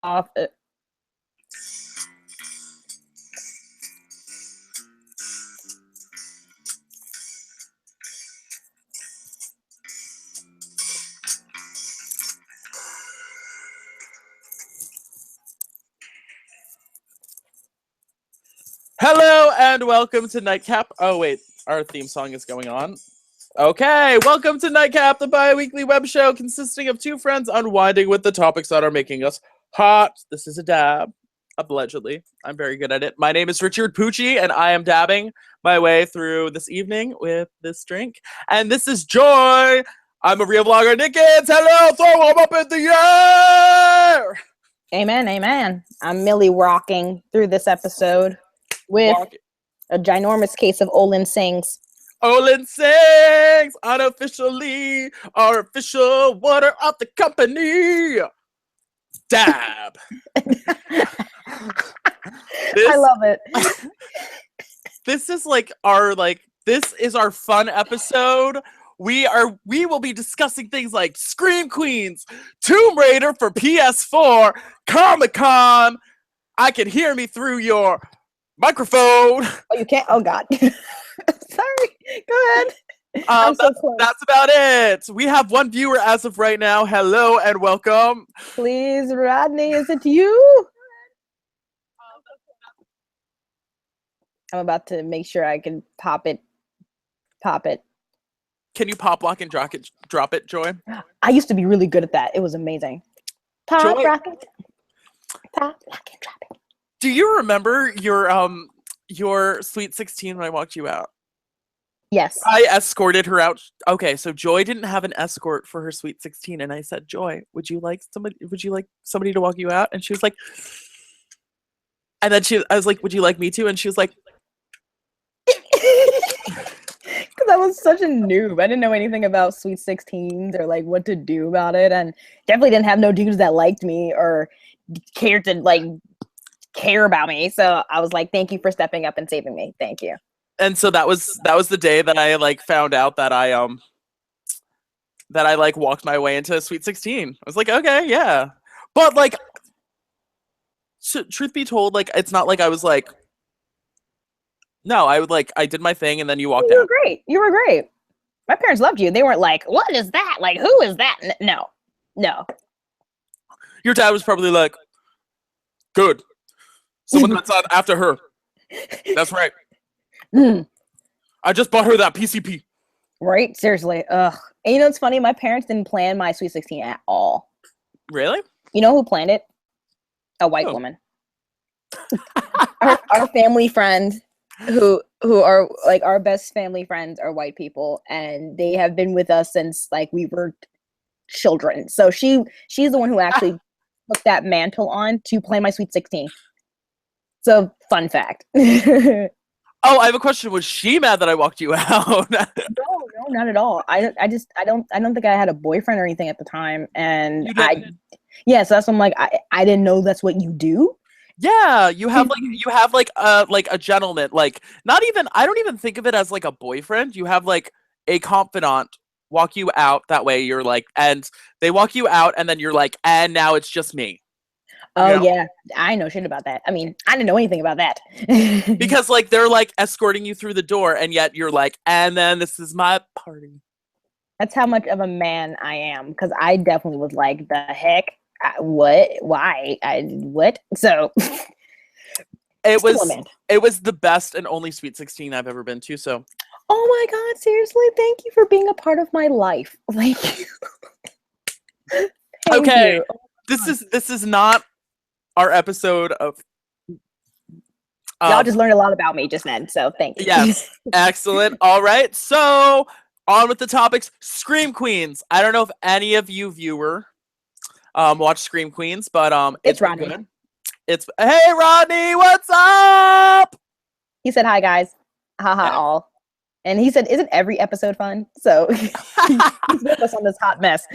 off. Hello and welcome to Nightcap. Oh wait, our theme song is going on. Okay, welcome to Nightcap, the bi-weekly web show consisting of two friends unwinding with the topics that are making us hot. This is a dab, allegedly. I'm very good at it. My name is Richard Pucci, and I am dabbing my way through this evening with this drink. And this is Joy. I'm a real vlogger, Nickens. Hello, throw them up in the air. Amen, amen. I'm Millie rocking through this episode with a ginormous case of Olin Sings. Olin Sings, unofficially our official water of the company. Dab. I love it. This is this is our fun episode. We will be discussing things like Scream Queens, Tomb Raider for PS4, Comic-Con. I can hear me through your microphone. Oh, you can't? Oh, God. Sorry. Go ahead. That's about it. We have one viewer as of right now. Hello and welcome. Please, Rodney, is it you? I'm about to make sure I can pop it. Can you pop, lock, and drop it, Joy? I used to be really good at that. It was amazing. Pop, Joy, rock it. Pop, lock, and drop it. Do you remember your Sweet 16 when I walked you out? Yes. I escorted her out. Okay, so Joy didn't have an escort for her Sweet 16, and I said, Joy, would you like somebody to walk you out? And she was like, and then I was like, would you like me to? And she was like, because I was such a noob. I didn't know anything about Sweet 16s or like what to do about it, and definitely didn't have no dudes that liked me or cared to care about me. So I was like, thank you for stepping up and saving me. Thank you. And so that was the day that I found out that I walked my way into Sweet 16. I was like, okay, yeah. But truth be told, it's not like I was like, no, I did my thing and then you walked out. You were great. You were great. My parents loved you. They weren't like, what is that? Like, who is that? No. Your dad was probably like, good. Someone that's on after her. That's right. I just bought her that PCP. Right? Seriously. Ugh. And you know what's funny? My parents didn't plan my Sweet 16 at all. Really? You know who planned it? A white woman. our family friends who are our best family friends are white people, and they have been with us since we were children. So she's the one who actually took that mantle on to plan my Sweet 16. So fun fact. Oh, I have a question. Was she mad that I walked you out? No, not at all. I don't think I had a boyfriend or anything at the time, and so that's what I'm like. I didn't know that's what you do. Yeah, you have a gentleman, not even, I don't even think of it as a boyfriend. You have a confidant walk you out. That way you're and they walk you out and then you're and now it's just me. Oh, yeah, I know shit about that. I mean, I didn't know anything about that. Because they're escorting you through the door, and yet you're and then this is my party. That's how much of a man I am, because I definitely was like, the heck? What? Why? What? So it was the best and only Sweet 16 I've ever been to. So, oh my God, seriously, thank you for being a part of my life. Thank you. Okay, you. This is not our episode of. Y'all just learned a lot about me just then, so thank you. Yes, excellent. All right, so on with the topics. Scream Queens. I don't know if any of you viewer watch Scream Queens, but it's Rodney. Good. Hey Rodney, what's up? He said hi guys, haha all, and he said, isn't every episode fun? So he's with us on this hot mess.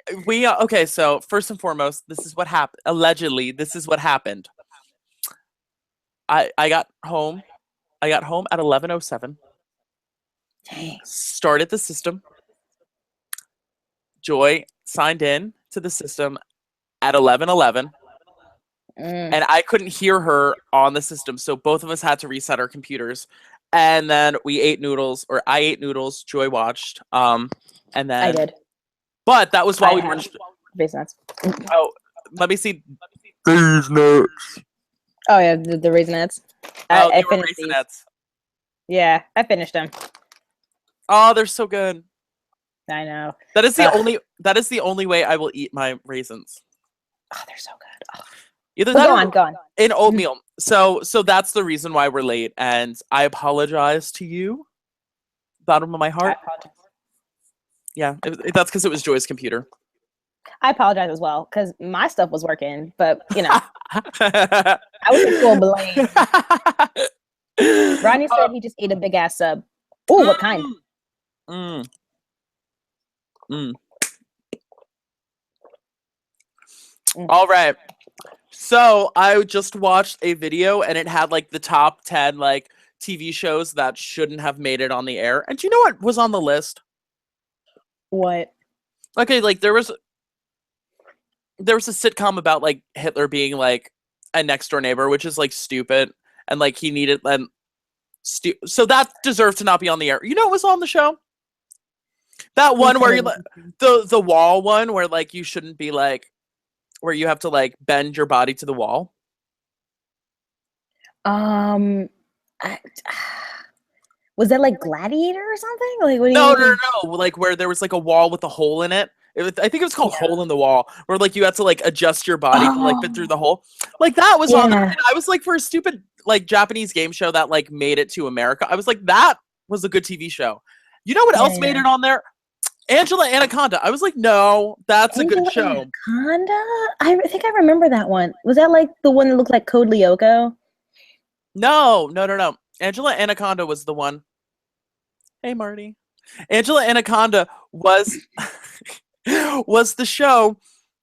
Okay, so first and foremost, this is what happened. Allegedly, this is what happened. I got home at 11:07. Dang. Started the system. Joy signed in to the system at 11:11. and I couldn't hear her on the system, so both of us had to reset our computers. And then we ate noodles, or I ate noodles. Joy watched, and then I did. But that was while we were. Base nuts. Oh, let me see. These nuts. Oh yeah, the Raisinets. Oh, I they were finished these. Raisinets. Yeah, I finished them. Oh, they're so good. I know. That is the only. That is the only way I will eat my raisins. Oh, they're so good. Oh. Either Well, that go on. in oatmeal. So that's the reason why we're late, and I apologize to you, bottom of my heart. I apologize. Yeah, that's because it was Joy's computer. I apologize as well because my stuff was working, but I was in full blame. Ronnie said he just ate a big ass sub. Oh, what kind? All right. So I just watched a video and it had like the top 10 like TV shows that shouldn't have made it on the air. And do you know what was on the list? What? Okay, like there was a sitcom about like Hitler being like a next door neighbor, which is like stupid, and like he needed so that deserved to not be on the air. You know what was on the show? That one where you the wall one where like you shouldn't be like where you have to like bend your body to the wall. Was that like Gladiator or something? Like what? No. Like where there was like a wall with a hole in it. I think it was called Hole in the Wall, where like you had to like adjust your body to like fit through the hole. Like that was on there. And I was like, for a stupid like Japanese game show that like made it to America, I was like, that was a good TV show. You know what else made it on there? Angela Anaconda. I was like, no, that's a good show. Anaconda? I think I remember that one. Was that like the one that looked like Code Lyoko? No. Angela Anaconda was the one. Hey, Marty. Angela Anaconda was was the show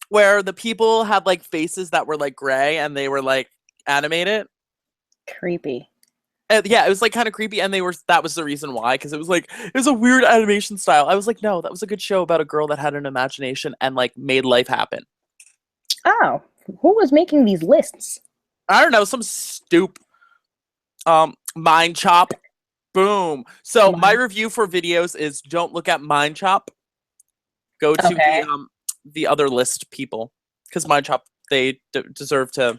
where the people had like faces that were like gray and they were like animated. Creepy. Yeah, it was like kind of creepy, and that was the reason why, because it was a weird animation style. I was like, no, that was a good show about a girl that had an imagination and like made life happen. Oh, who was making these lists? I don't know, some Mind Chop. Boom. So my review for videos is don't look at Mind Chop. Go to the other list people, because Mind Chop, they deserve to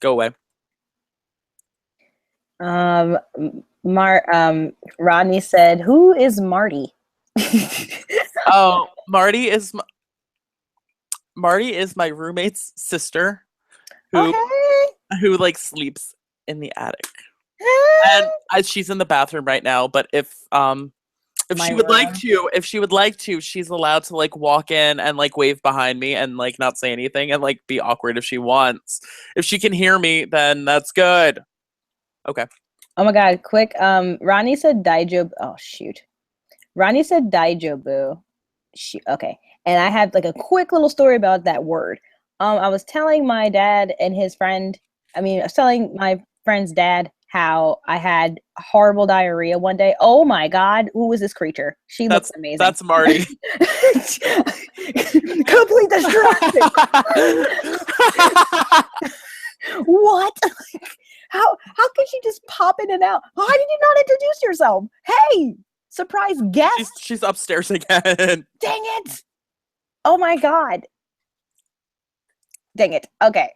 go away. Rodney said, "Who is Marty?" Oh, Marty is my roommate's sister, who like sleeps in the attic, and she's in the bathroom right now. But if she would like to, she's allowed to like walk in and like wave behind me and like not say anything and like be awkward if she wants. If she can hear me, then that's good. Okay. Oh my god, quick. Ronnie said Daijobu. Oh shoot. Ronnie said Daijobu. Okay. And I have like a quick little story about that word. I was telling my dad and his friend, I was telling my friend's dad how I had horrible diarrhea one day. Oh my god, who was this creature? She looks amazing. That's Marty. Complete distraction. What? How could she just pop in and out? Why did you not introduce yourself? Hey, surprise guest. She's upstairs again. Dang it. Oh my god. Dang it. Okay.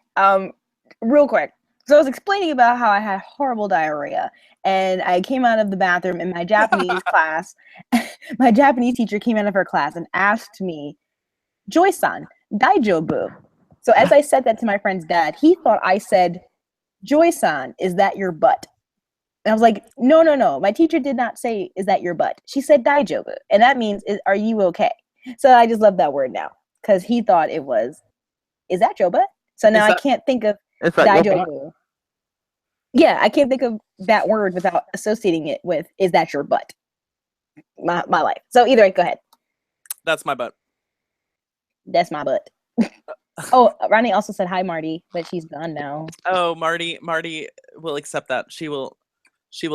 Real quick. So I was explaining about how I had horrible diarrhea, and I came out of the bathroom in my Japanese class. My Japanese teacher came out of her class and asked me, "Joy-san, daijobu?" So as I said that to my friend's dad, he thought I said, "Joy-san, is that your butt?" And I was like, no. My teacher did not say, "Is that your butt?" She said, "Daijobu." And that means, are you okay? So I just love that word now, because he thought it was, "Is that your butt?" So now I can't think of Daijobu. Yeah, I can't think of that word without associating it with, "Is that your butt?" My life. So either way, go ahead. That's my butt. That's my butt. Oh, Ronnie also said hi, Marty, but she's gone now. Oh, Marty will accept that. She will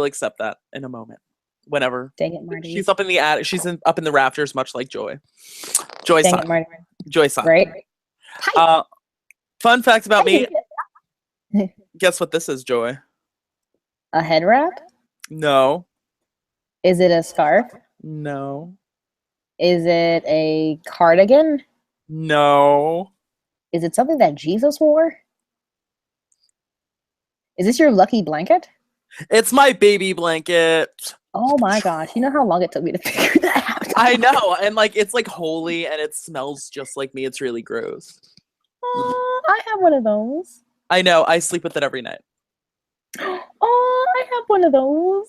accept that in a moment. Whenever. Dang it, Marty. She's up in the attic. She's up in the rafters, much like Joy. Joy-san. Dang it, Marty. Joy-san. Right. Fun fact about me. it. Guess what this is, Joy? A head wrap? No. Is it a scarf? No. Is it a cardigan? No. Is it something that Jesus wore? Is this your lucky blanket? It's my baby blanket. Oh my gosh. You know how long it took me to figure that out? I know. And like it's like holy and it smells just like me. It's really gross. I have one of those. I know. I sleep with it every night. Oh, I have one of those.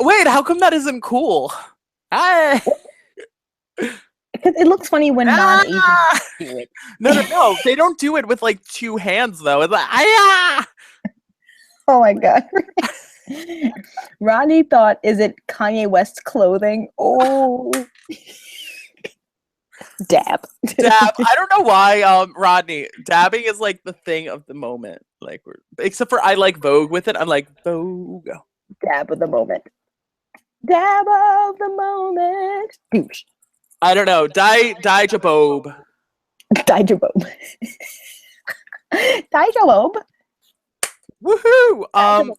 Wait, how come that isn't cool? I... Because it looks funny when non-Asians do it. No. They don't do it with like two hands though. It's like, ah! Oh my god. Rodney thought, is it Kanye West clothing? Oh. Dab. I don't know why, Rodney. Dabbing is like the thing of the moment. Like, except for I like Vogue with it. I'm like Vogue. Dab of the moment. Dab of the moment. Douche. I don't know. Dijabob. Dijabob. Dijabob. Woohoo!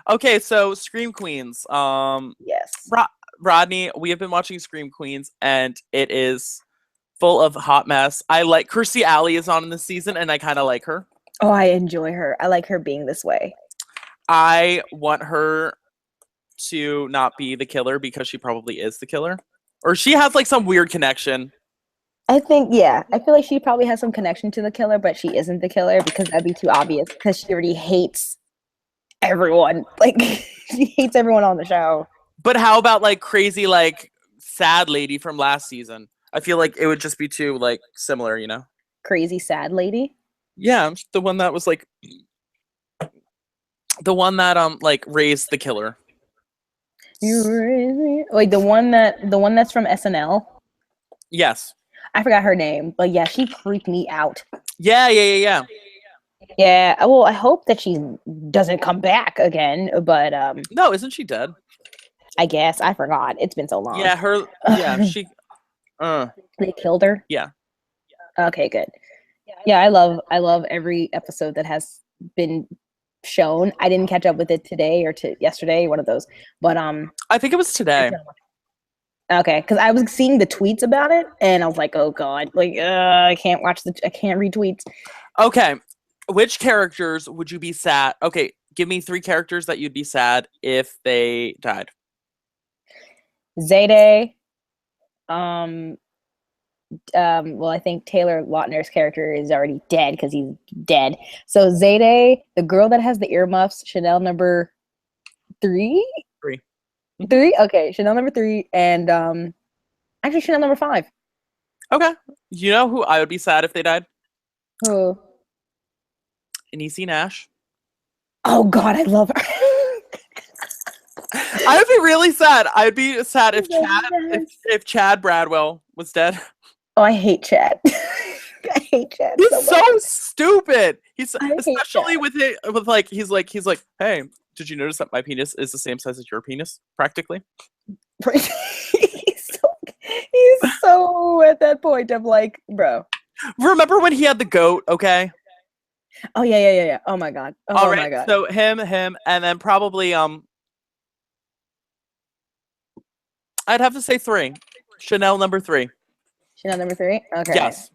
Okay, so Scream Queens. Yes. Rodney, we have been watching Scream Queens, and it is full of hot mess. I like Kirstie Alley is on in this season, and I kind of like her. Oh, I enjoy her. I like her being this way. I want her to not be the killer because she probably is the killer. Or she has like some weird connection. I think, yeah. I feel like she probably has some connection to the killer, but she isn't the killer because that'd be too obvious because she already hates everyone. Like, she hates everyone on the show. But how about like crazy, like sad lady from last season? I feel like it would just be too like similar, you know? Crazy sad lady? Yeah, the one that was like the one that like raised the killer. Like the one that's from SNL? Yes. I forgot her name, but yeah, she freaked me out. Yeah. Yeah, well, I hope that she doesn't come back again, but no, isn't she dead? I guess I forgot. It's been so long. Yeah, she they killed her? Yeah. Okay, good. Yeah, I love every episode that has been shown. I didn't catch up with it today or yesterday, one of those. But I think it was today. Okay, because I was seeing the tweets about it, and I was like, "Oh God, like I can't read tweets." Okay, which characters would you be sad? Okay, give me 3 characters that you'd be sad if they died. Zayday. Well, I think Taylor Lautner's character is already dead because he's dead. So Zayday, the girl that has the earmuffs, Chanel number 3. 3? Okay, Chanel number 3, and actually Chanel number 5. Okay. You know who I would be sad if they died? Who? Niecy Nash. Oh God, I love her. I would be really sad. I'd be sad if Chad Bradwell was dead. Oh, I hate Chad. I hate Chad. He's so stupid. He's especially with he's like, hey, did you notice that my penis is the same size as your penis, practically? he's so at that point of like, bro. Remember when he had the goat? Okay. Oh yeah. Oh my God. All right. My God. So him, and then probably I'd have to say 3. Chanel number 3. Chanel number 3. Okay. Yes.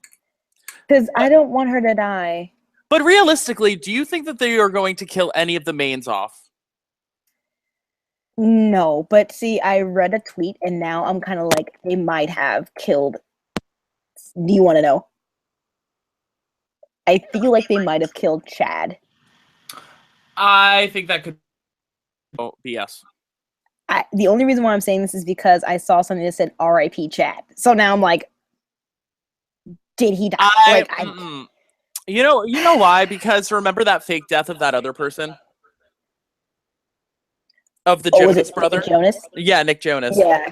Because I don't want her to die. But realistically, do you think that they are going to kill any of the mains off? No, but see, I read a tweet and now I'm kind of like, they might have killed. Do you want to know? I feel like they might have killed Chad. I think that could be yes. The only reason why I'm saying this is because I saw something that said R.I.P. Chad. So now I'm like, did he die? You know why? Because remember that fake death of that other person? Of the Jonas brother? Nick Jonas? Yeah, Nick Jonas. Yeah.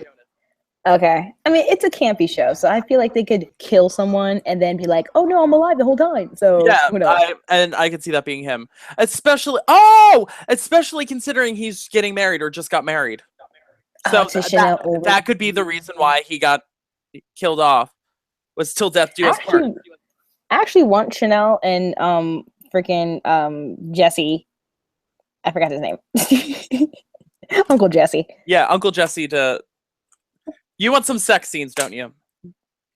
Okay. I mean, it's a campy show, so I feel like they could kill someone and then be like, "Oh no, I'm alive the whole time." So yeah, I could see that being him, especially considering he's getting married or just got married. So that could be the reason why he got killed off. Was till death do us part. Actually, I actually want Chanel and freaking Jesse. I forgot his name. Uncle Jesse. Yeah, Uncle Jesse to. You want some sex scenes, don't you?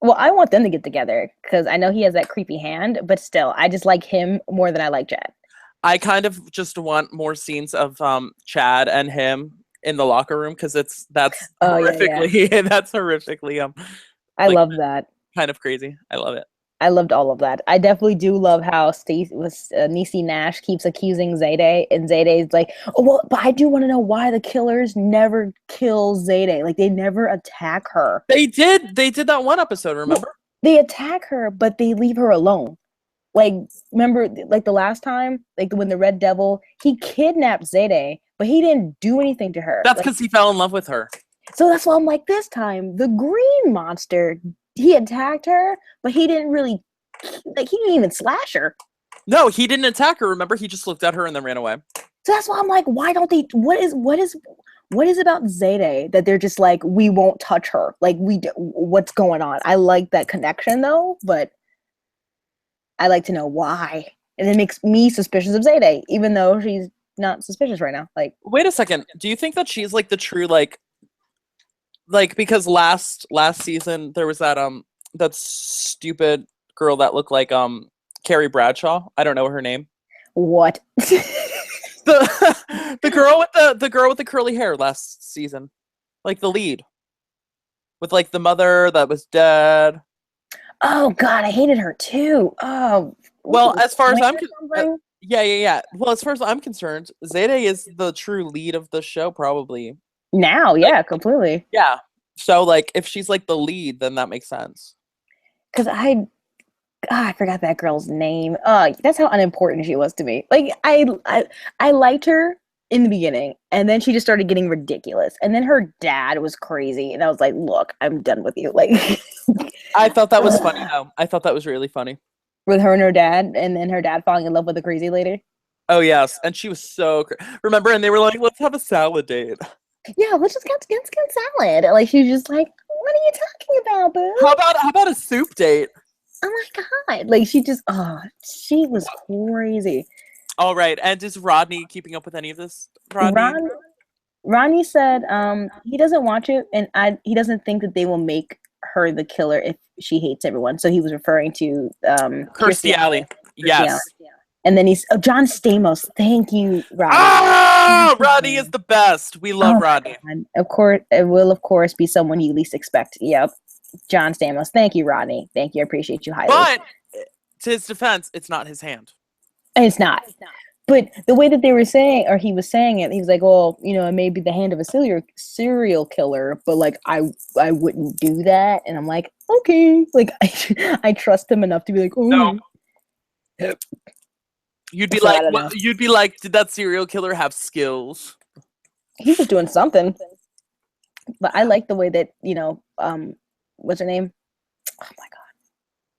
Well, I want them to get together because I know he has that creepy hand, but still, I just like him more than I like Chad. I kind of just want more scenes of Chad and him in the locker room because that's horrifically that's horrifically I like, love that. kind of crazy. I love it. I loved all of that. I definitely do love how Niecy Nash keeps accusing Zayday, and Zayday's like, "Oh well, but I do want to know why the killers never kill Zayday. Like they never attack her." They did that one episode. Remember? Well, they attack her, but they leave her alone. Like remember, like the last time, like when the Red Devil he kidnapped Zayday, but he didn't do anything to her. That's like, because he fell in love with her. So that's why I'm like, this time the green monster he attacked her, but he didn't really like he didn't even slash her. No, he didn't attack her. Remember, he just looked at her and then ran away. So that's why I'm like, why don't they? What is about Zayday that they're just like we won't touch her? Like what's going on? I like that connection though, but I like to know why, and it makes me suspicious of Zayday, even though she's not suspicious right now. Like, wait a second, do you think that she's like the true like because last season there was that stupid girl that looked like Carrie Bradshaw. I don't know her name. What? the girl with the curly hair last season, like the lead, with like the mother that was dead. Oh God, I hated her too. Oh. Well, as far as I'm yeah. Well, as far as I'm concerned, Zayday is the true lead of the show, probably. Now, yeah, completely. Yeah. So, like, if she's like the lead, then that makes sense. Because I forgot that girl's name. That's how unimportant she was to me. Like, I liked her in the beginning, and then she just started getting ridiculous. And then her dad was crazy, and I was like, "Look, I'm done with you." Like, I thought that was funny. Though I thought that was really funny. With her and her dad, and then her dad falling in love with a crazy lady. Oh yes, and she was so remember, and they were like, "Let's have a salad date." Yeah, let's just get salad. Like she was just like, "What are you talking about, boo? How about a soup date?" Oh my God! Like she she was crazy. All right, and is Rodney keeping up with any of this? Ronnie said he doesn't watch it, and he doesn't think that they will make her the killer if she hates everyone. So he was referring to Kirstie Alley. Yes. And then John Stamos. Thank you, Rodney. Ah, Rodney is the best. We love Rodney. Of course, it will of course be someone you least expect. Yep, John Stamos. Thank you, Rodney. Thank you. I appreciate you highly. But to his defense, it's not his hand. It's not. But the way that they were saying, or he was saying it, he was like, "Well, it may be the hand of a serial killer, but like I wouldn't do that." And I'm like, okay, like I trust him enough to be like, "Oh no." You'd be like, did that serial killer have skills? He was doing something. But I like the way that, what's her name? Oh my God.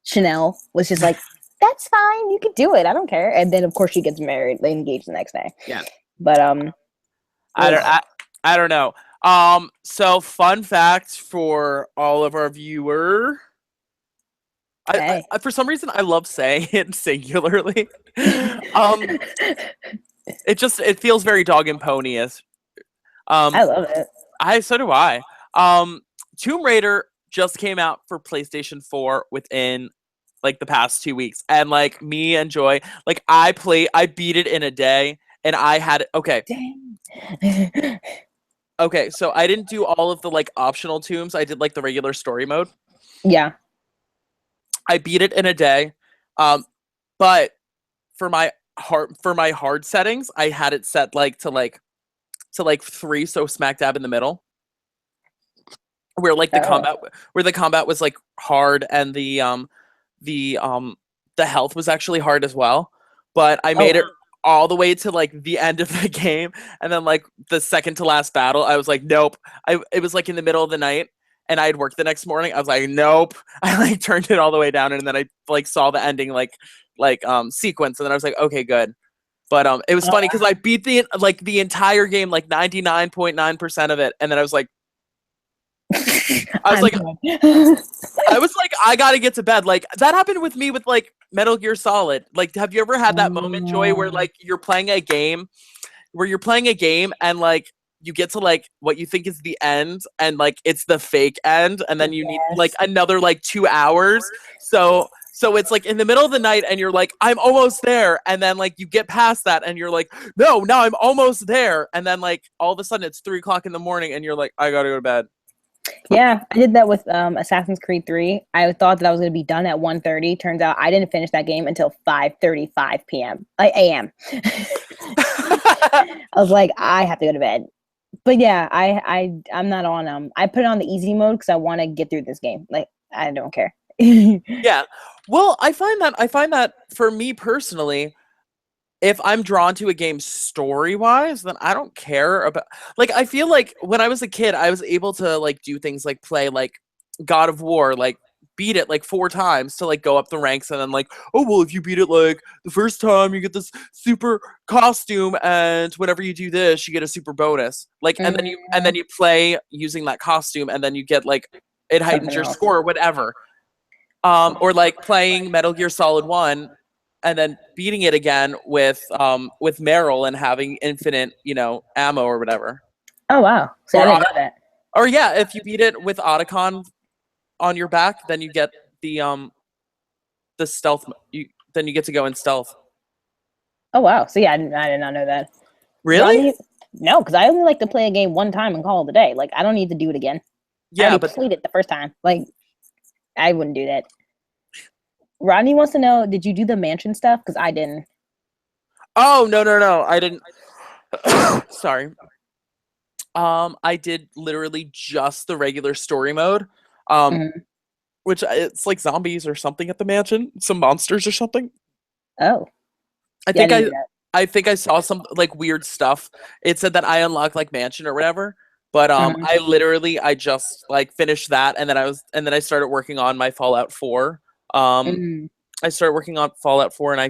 Chanel was just like, that's fine, you could do it. I don't care. And then of course she gets married. They engage the next day. Yeah. But I don't know. So fun fact for all of our viewers. I, for some reason, I love saying it singularly. It feels very dog and pony-ish. I love it. So do I. Tomb Raider just came out for PlayStation 4 within like the past 2 weeks, and like me and Joy, like I beat it in a day, and I had okay, so I didn't do all of the like optional tombs. I did like the regular story mode. Yeah. I beat it in a day, but for my hard settings, I had it set to 3, so smack dab in the middle, where like the combat was like hard, and the health was actually hard as well. But I made it all the way to like the end of the game, and then like the second to last battle, I was like, nope. It was like in the middle of the night, and I had work the next morning. I was like, nope. I like turned it all the way down, and then I like saw the ending like sequence, and then I was like, okay, good. But it was funny because I beat the entire game, like 99.9% of it, and then I was like, I was I'm like, good. I gotta get to bed. Like that happened with me with like Metal Gear Solid. Like, have you ever had that moment, Joy, where Oh, like you're playing a game and like you get to like what you think is the end and like it's the fake end and then you need like yes. another like 2 hours. So it's like in the middle of the night and you're like, I'm almost there. And then like you get past that and you're like, no, now I'm almost there. And then like all of a sudden it's 3 o'clock in the morning and you're like, I gotta go to bed. Yeah, I did that with Assassin's Creed 3. I thought that I was going to be done at 1:30. Turns out I didn't finish that game until 5:35 p.m. a.m. I was like, I have to go to bed. But yeah, I'm not on I put it on the easy mode cuz I want to get through this game. Like I don't care. Yeah. Well, I find that for me personally, if I'm drawn to a game story wise, then I don't care about like I feel like when I was a kid, I was able to like do things like play like God of War, like beat it like 4 times to like go up the ranks and then like, oh well, if you beat it like the first time you get this super costume and whenever you do this, you get a super bonus. Like and then you play using that costume and then you get like it heightens Something your else. score or whatever. Or like playing Metal Gear Solid 1 and then beating it again with Meryl and having infinite, ammo or whatever. Oh wow. See, I Or didn't know that. or yeah, if you beat it with Otacon on your back, then you get the stealth you then you get to go in stealth. Oh wow. So yeah, I did not know that. Really? Rodney, no, because I only like to play a game one time and call it a day. Like I don't need to do it again. I Yeah, already but played it the first time. Like I wouldn't do that. Rodney wants to know, did you do the mansion stuff? Because I didn't. oh no, I didn't. Sorry. I did literally just the regular story mode. Um, Mhm. which it's like zombies or something at the mansion, some monsters or something. Oh, I yeah, I think didn't I do that. I think I saw some like weird stuff. It said that I unlocked like mansion or whatever. But Mhm. I just like finished that and then I started working on my Fallout 4. Um Mhm. I started working on Fallout 4 and I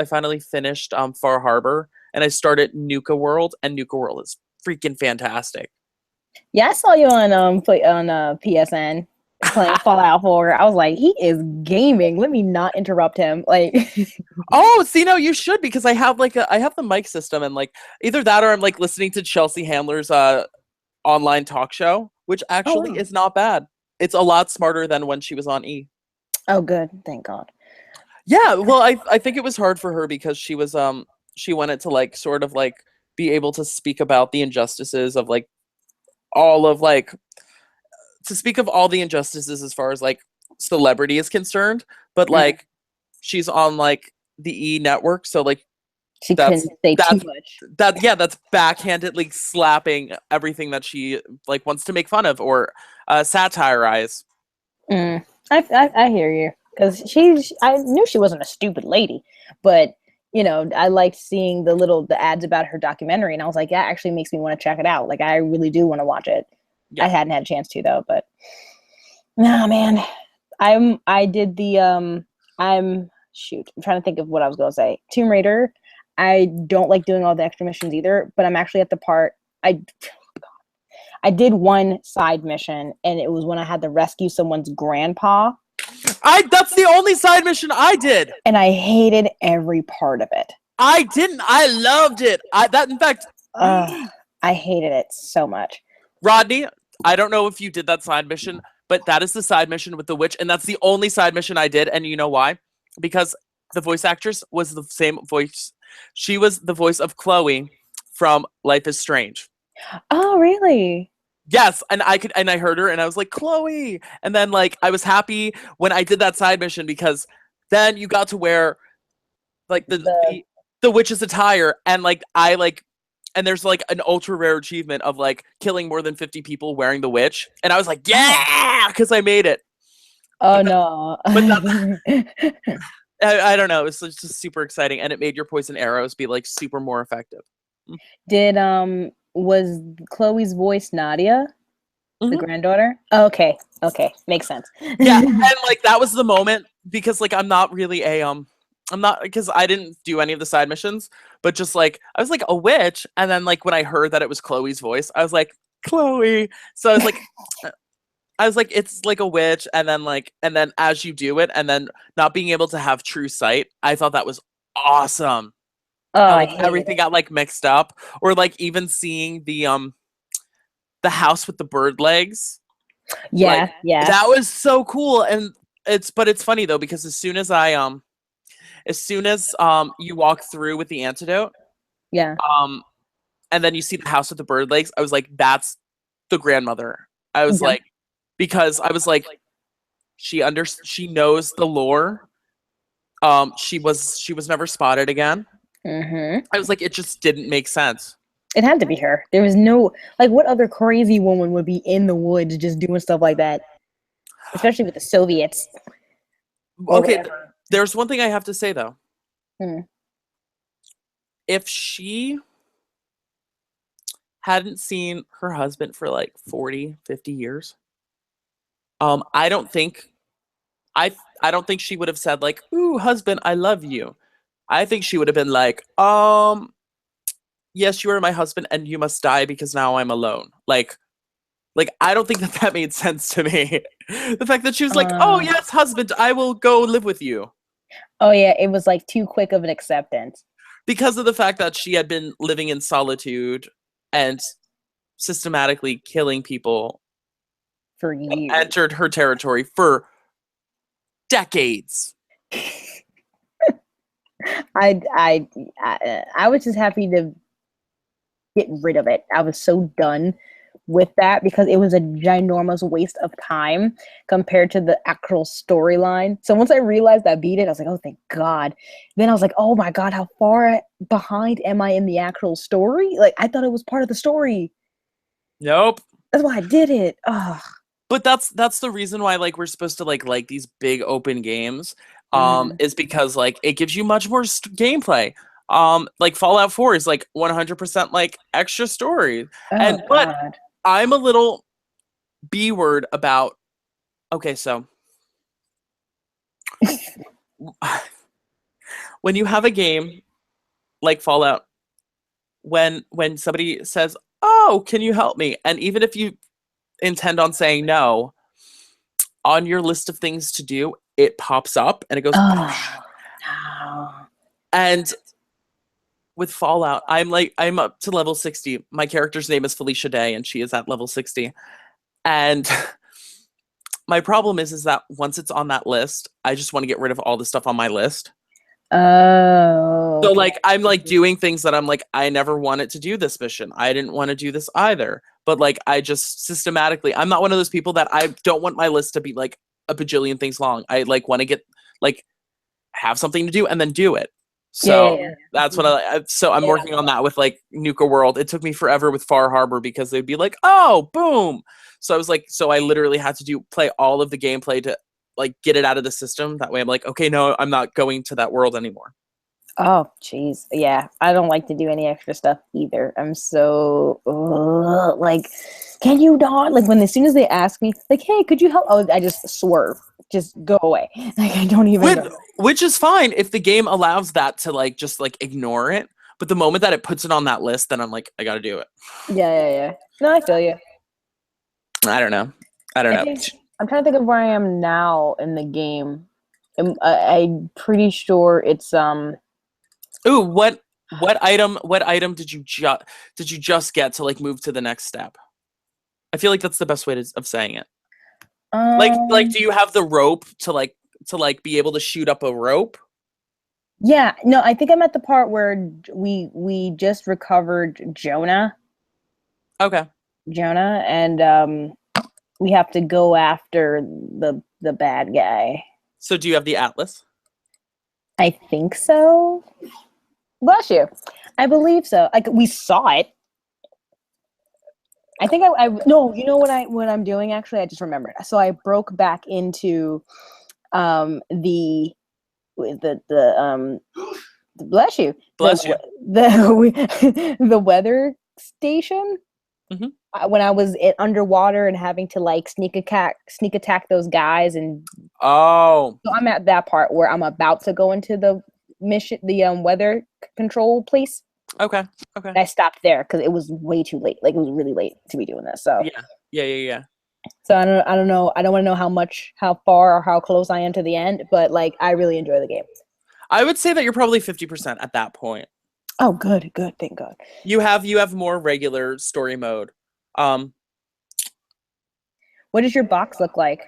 finally finished Far Harbor and I started Nuka World and Nuka World is freaking fantastic. Yeah, I saw you on PSN playing Fallout 4. I was like, he is gaming. Let me not interrupt him. Like, Oh, see, no, you should because I have the mic system and like either that or I'm like listening to Chelsea Handler's online talk show, which oh actually wow. is not bad. It's a lot smarter than when she was on E. Oh good, thank God. Yeah, well, I think it was hard for her because she wanted to like sort of like be able to speak about the injustices of like all of like to speak of all the injustices as far as like celebrity is concerned, but Mhm. like she's on like the E network, so like She that's couldn't say too that's much. that's backhandedly slapping everything that she like wants to make fun of or satirize. Mm. I hear you because I knew she wasn't a stupid lady, but I liked seeing the ads about her documentary, and I was like, that actually makes me want to check it out. Like I really do want to watch it. I Yeah. hadn't had a chance to though, but nah, man. I did the I'm shoot. I'm trying to think of what I was gonna say. Tomb Raider. I don't like doing all the extra missions either, but I'm actually at the part I did one side mission, and it was when I had to rescue someone's grandpa, I That's the only side mission I did. and I hated every part of it. I didn't. I loved it. I that in fact, Ugh, I hated it so much. Rodney, I don't know if you did that side mission, but that is the side mission with the witch, and that's the only side mission I did. And you know why? Because the voice actress was the same voice. She was the voice of Chloe from Life is Strange. Oh, really? Yes, and I heard her and I was like, Chloe. And then like I was happy when I did that side mission because then you got to wear like The the witch's attire and like I like and there's like an ultra rare achievement of like killing more than 50 people wearing the witch and I was like oh yeah because I made it oh but that, no. but that, I don't know it was just super exciting and it made your poison arrows be like super more effective. Did was Chloe's voice Nadia, the Mhm. granddaughter? Okay, okay, makes sense. Yeah, and like that was the moment because like I'm not because I didn't do any of the side missions, but just like I was like a witch, and then like when I heard that it was Chloe's voice, I was like Chloe. So I was like, I was like, it's like a witch, and then as you do it, and then not being able to have true sight, I thought that was awesome. Oh, How I like hated everything it. got like mixed up, or like even seeing the house with the bird legs, like Yeah, yeah, that was so cool. And it's funny though because as soon as you walk through with the antidote, yeah, um and then you see the house with the bird legs, I was like, that's the grandmother. I was yeah. like, because I was like, she knows the lore. She was never spotted again. Hmm. I was like, it just didn't make sense. It had to be her. There was no like, what other crazy woman would be in the woods just doing stuff like that, especially with the Soviets or Okay, whatever. there's one thing I have to say though. Hmm. If she hadn't seen her husband for like 40, 50 years, I don't think I I don't think she would have said like, "Ooh, husband, I love you." I think she would have been like, yes, you are my husband and you must die because now I'm alone." Like I don't think that that made sense to me. The fact that she was like, "Oh, Uh, yes, husband, I will go live with you." oh yeah, it was like too quick of an acceptance Because of the fact that she had been living in solitude and systematically killing people, for years. entered her territory for decades. I I was just happy to get rid of it. I was so done with that because it was a ginormous waste of time compared to the actual storyline. So once I realized I beat it, I was like, oh, thank God. Then I was like, oh my God, how far behind am I in the actual story? Like, I thought it was part of the story. Nope. That's why I did it. Oh, But that's the reason why like we're supposed to like these big open games mhm. is because like it gives you much more gameplay. Like Fallout 4 is like 100% like extra story. Oh And but God. I'm a little B word about, okay, so when you have a game like Fallout, when somebody says, "Oh, can you help me?" and even if you intend on saying no, on your list of things to do, it pops up and it goes, Oh no. and with Fallout, I'm up to level 60. My character's name is Felicia Day and she is at level 60. And my problem is that once it's on that list, I just want to get rid of all the stuff on my list. Oh, So okay. like I'm like doing things that I'm like, I never wanted to do this mission. I didn't want to do this either. But like I just systematically, I'm not one of those people that I don't want my list to be like a bajillion things long. I like want to get like have something to do and then do it. Yeah, yeah, So yeah. that's what so I'm Yeah. working on that with like Nuka World. It took me forever with Far Harbor because they'd be like, "Oh, boom." So I was like, so I literally had to play all of the gameplay to like get it out of the system. That way I'm like, "Okay, no, I'm not going to that world anymore." Oh, jeez. Yeah, I don't like to do any extra stuff either. I'm so like, can you not? Like when as soon as they ask me, like, hey, could you help? Oh, I just swerve, just go away. Like I don't even With go. which is fine if the game allows that to like just like ignore it. But the moment that it puts it on that list, then I'm like, I got to do it. Yeah, yeah, yeah. No, I feel you. I don't know. I don't I know. think I'm trying to think of where I am now in the game. I'm pretty sure it's Ooh, what item did you just get to like move to the next step? I feel like that's the best way of saying it. Like um do you have the rope to like be able to shoot up a rope? yeah, no, I think I'm at the part where we just recovered Okay. Jonah, and we have to go after the bad guy. So do you have the atlas? I think so. Bless you. I believe so. Like we saw it. I think I no. You know what I'm doing actually? I just remembered. So I broke back into the bless you Bless you. the weather station Hmm. when I was underwater and having to like sneak attack those guys, and Oh. so I'm at that part where I'm about to go into the mission, the weather control place. Okay. Okay. And I stopped there because it was way too late. Like it was really late to be doing this. So Yeah. Yeah, yeah, yeah. So I don't know. I don't want to know how far or how close I am to the end, but like I really enjoy the game. I would say that you're probably 50% at that point. Oh, good, good, thank God. You have more regular story mode. Um, What does your box look like?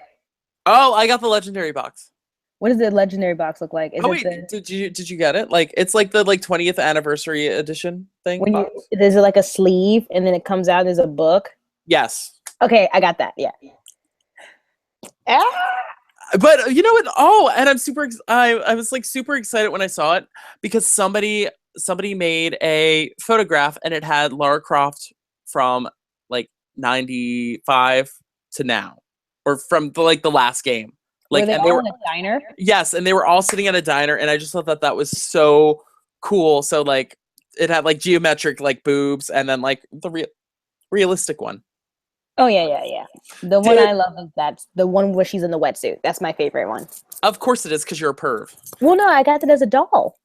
oh, I got the legendary box. What does the legendary box look like? Is Oh it wait, the did you get it? Like it's like the 20th anniversary edition thing when you box? there's like a sleeve and then it comes out, there's a book? Yes. Okay, I got that. Yeah. Ah! But you know what? Oh, and I was like super excited when I saw it because somebody made a photograph and it had Lara Croft from like 95 to now, or from the last game. Were Like, they and they all were in a diner? yes, and they were all sitting at a diner, and I just thought that that was so cool. So like, it had like geometric like boobs, and then like the realistic one. Oh yeah, yeah, yeah. The one Did I love is that's the one where she's in the wetsuit. That's my favorite one. Of course it is because you're a perv. Well, no, I got it as a doll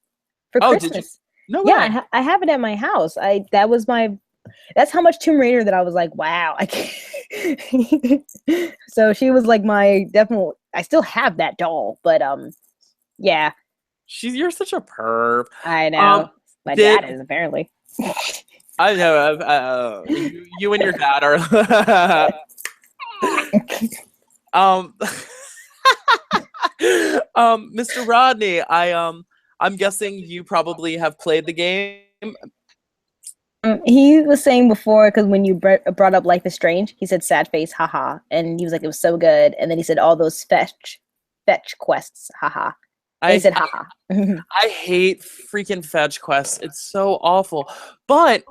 for Oh, did you? Christmas. No Yeah, way. I have it at my house. I that was my that's how much Tomb Raider that I was like, wow, I can't. So she was like my definitely. I still have that doll, but yeah, You're such a perv. I Um, know my did dad is apparently. I know you and your dad are um Mr. Rodney, I'm guessing you probably have played the game. He was saying before because when you brought up Life is Strange, he said sad face, haha, and he was like it was so good, and then he said all those fetch quests, haha, and he I said haha. I hate freaking fetch quests. It's so awful. But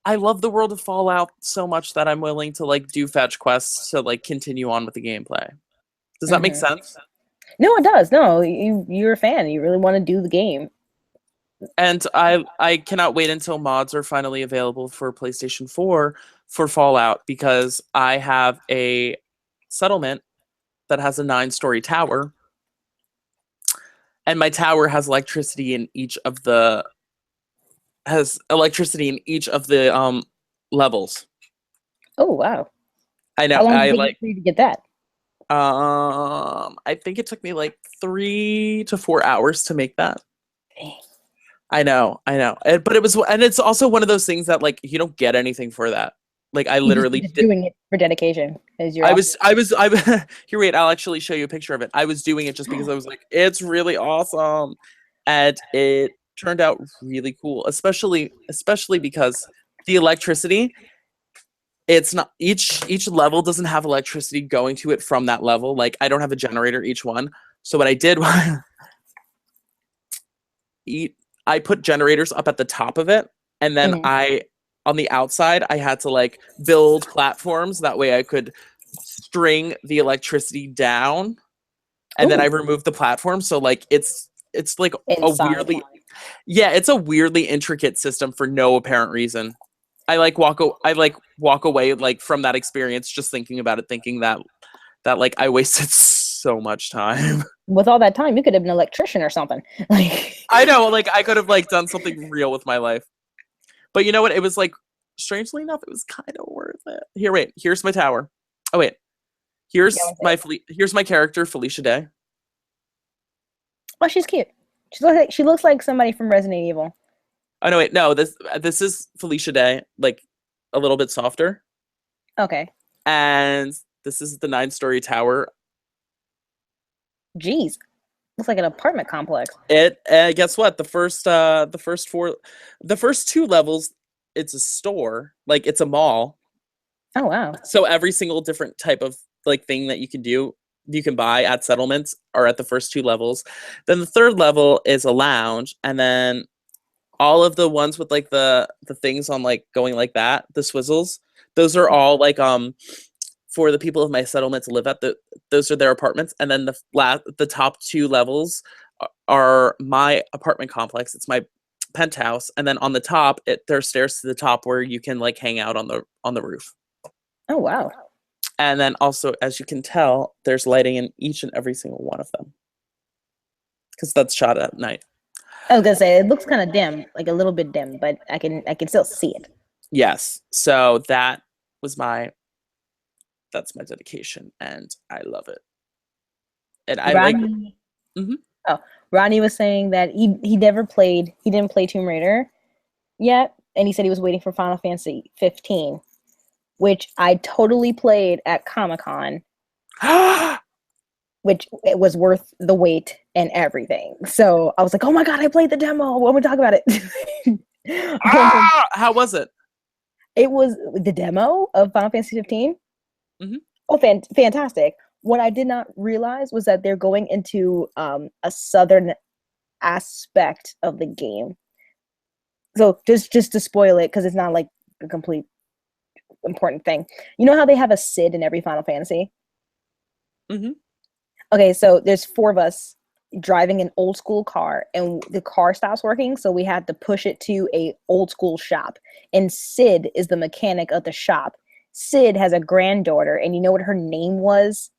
I love the world of Fallout so much that I'm willing to like do fetch quests to like continue on with the gameplay. Does that make sense? No, it does. No, you're a fan. You really want to do the game. And I cannot wait until mods are finally available for PlayStation 4 for Fallout because I have a settlement that has a 9-story tower, and my tower has electricity in each of the levels. Oh wow! I know. How long did I it take like for you to get that? I think it took me like 3 to 4 hours to make that. I know. But it was, and it's also one of those things that like you don't get anything for that. Like I You're literally just did. doing it for dedication because you're I off. was, here, wait, I'll actually show you a picture of it. I was doing it just because I was like, it's really awesome. And it turned out really cool, especially because the electricity, it's not each level doesn't have electricity going to it from that level. Like I don't have a generator each one. So what I did was I put generators up at the top of it, and then Mhm. on the outside I had to like build platforms that way I could string the electricity down, and then I Ooh, removed the platform. So like it's like a inside. weirdly yeah, it's a weirdly intricate system for no apparent reason. I like walk away like from that experience just thinking about it, thinking that like I wasted so much time. With all that time, you could have been an electrician or something. Like, I know, like I could have like done something real with my life. But you know what? It was like strangely enough, it was kind of worth it. Here, wait, here's my tower. Oh wait. yeah, Here's my character, Felicia Day. oh, she's cute. She looks like somebody from Resident Evil. Oh no, wait, no, this is Felicia Day, like a little bit softer. Okay. And this is the 9-story tower. Jeez, looks like an apartment complex. It guess what? The first 2 levels, it's a store, like it's a mall. Oh wow. So every single different type of like thing that you can buy at settlements are at the first 2 levels. Then the third level is a lounge, and then all of the ones with like the things on like going like that, the swizzles, those are all like for the people of my settlement to live at. Those are their apartments, and then the top 2 levels are my apartment complex. It's my penthouse, and then on the top, there's stairs to the top where you can like hang out on the roof. Oh wow. And then also, as you can tell, there's lighting in each and every single one of them because that's shot at night. I was gonna say it looks kind of dim, like a little bit dim, but I can still see it. Yes. So that was my That's my dedication, and I love it. And I like. Ronnie. Mhm. Oh, Ronnie was saying that he never played. He didn't play Tomb Raider yet, and he said he was waiting for Final Fantasy 15, which I totally played at Comic-Con, which it was worth the wait and everything. So I was like, oh my god, I played the demo. I want to talk about it. How was it? It was the demo of Final Fantasy 15. Mhm. Oh, fantastic. What I did not realize was that they're going into a southern aspect of the game. So just to spoil it, because it's not like a complete important thing. You know how they have a Sid in every Final Fantasy? Mm-hmm. Okay, so there's four of us driving an old school car, and the car stops working, so we had to push it to a old school shop. And Sid is the mechanic of the shop. Sid has a granddaughter, and you know what her name was?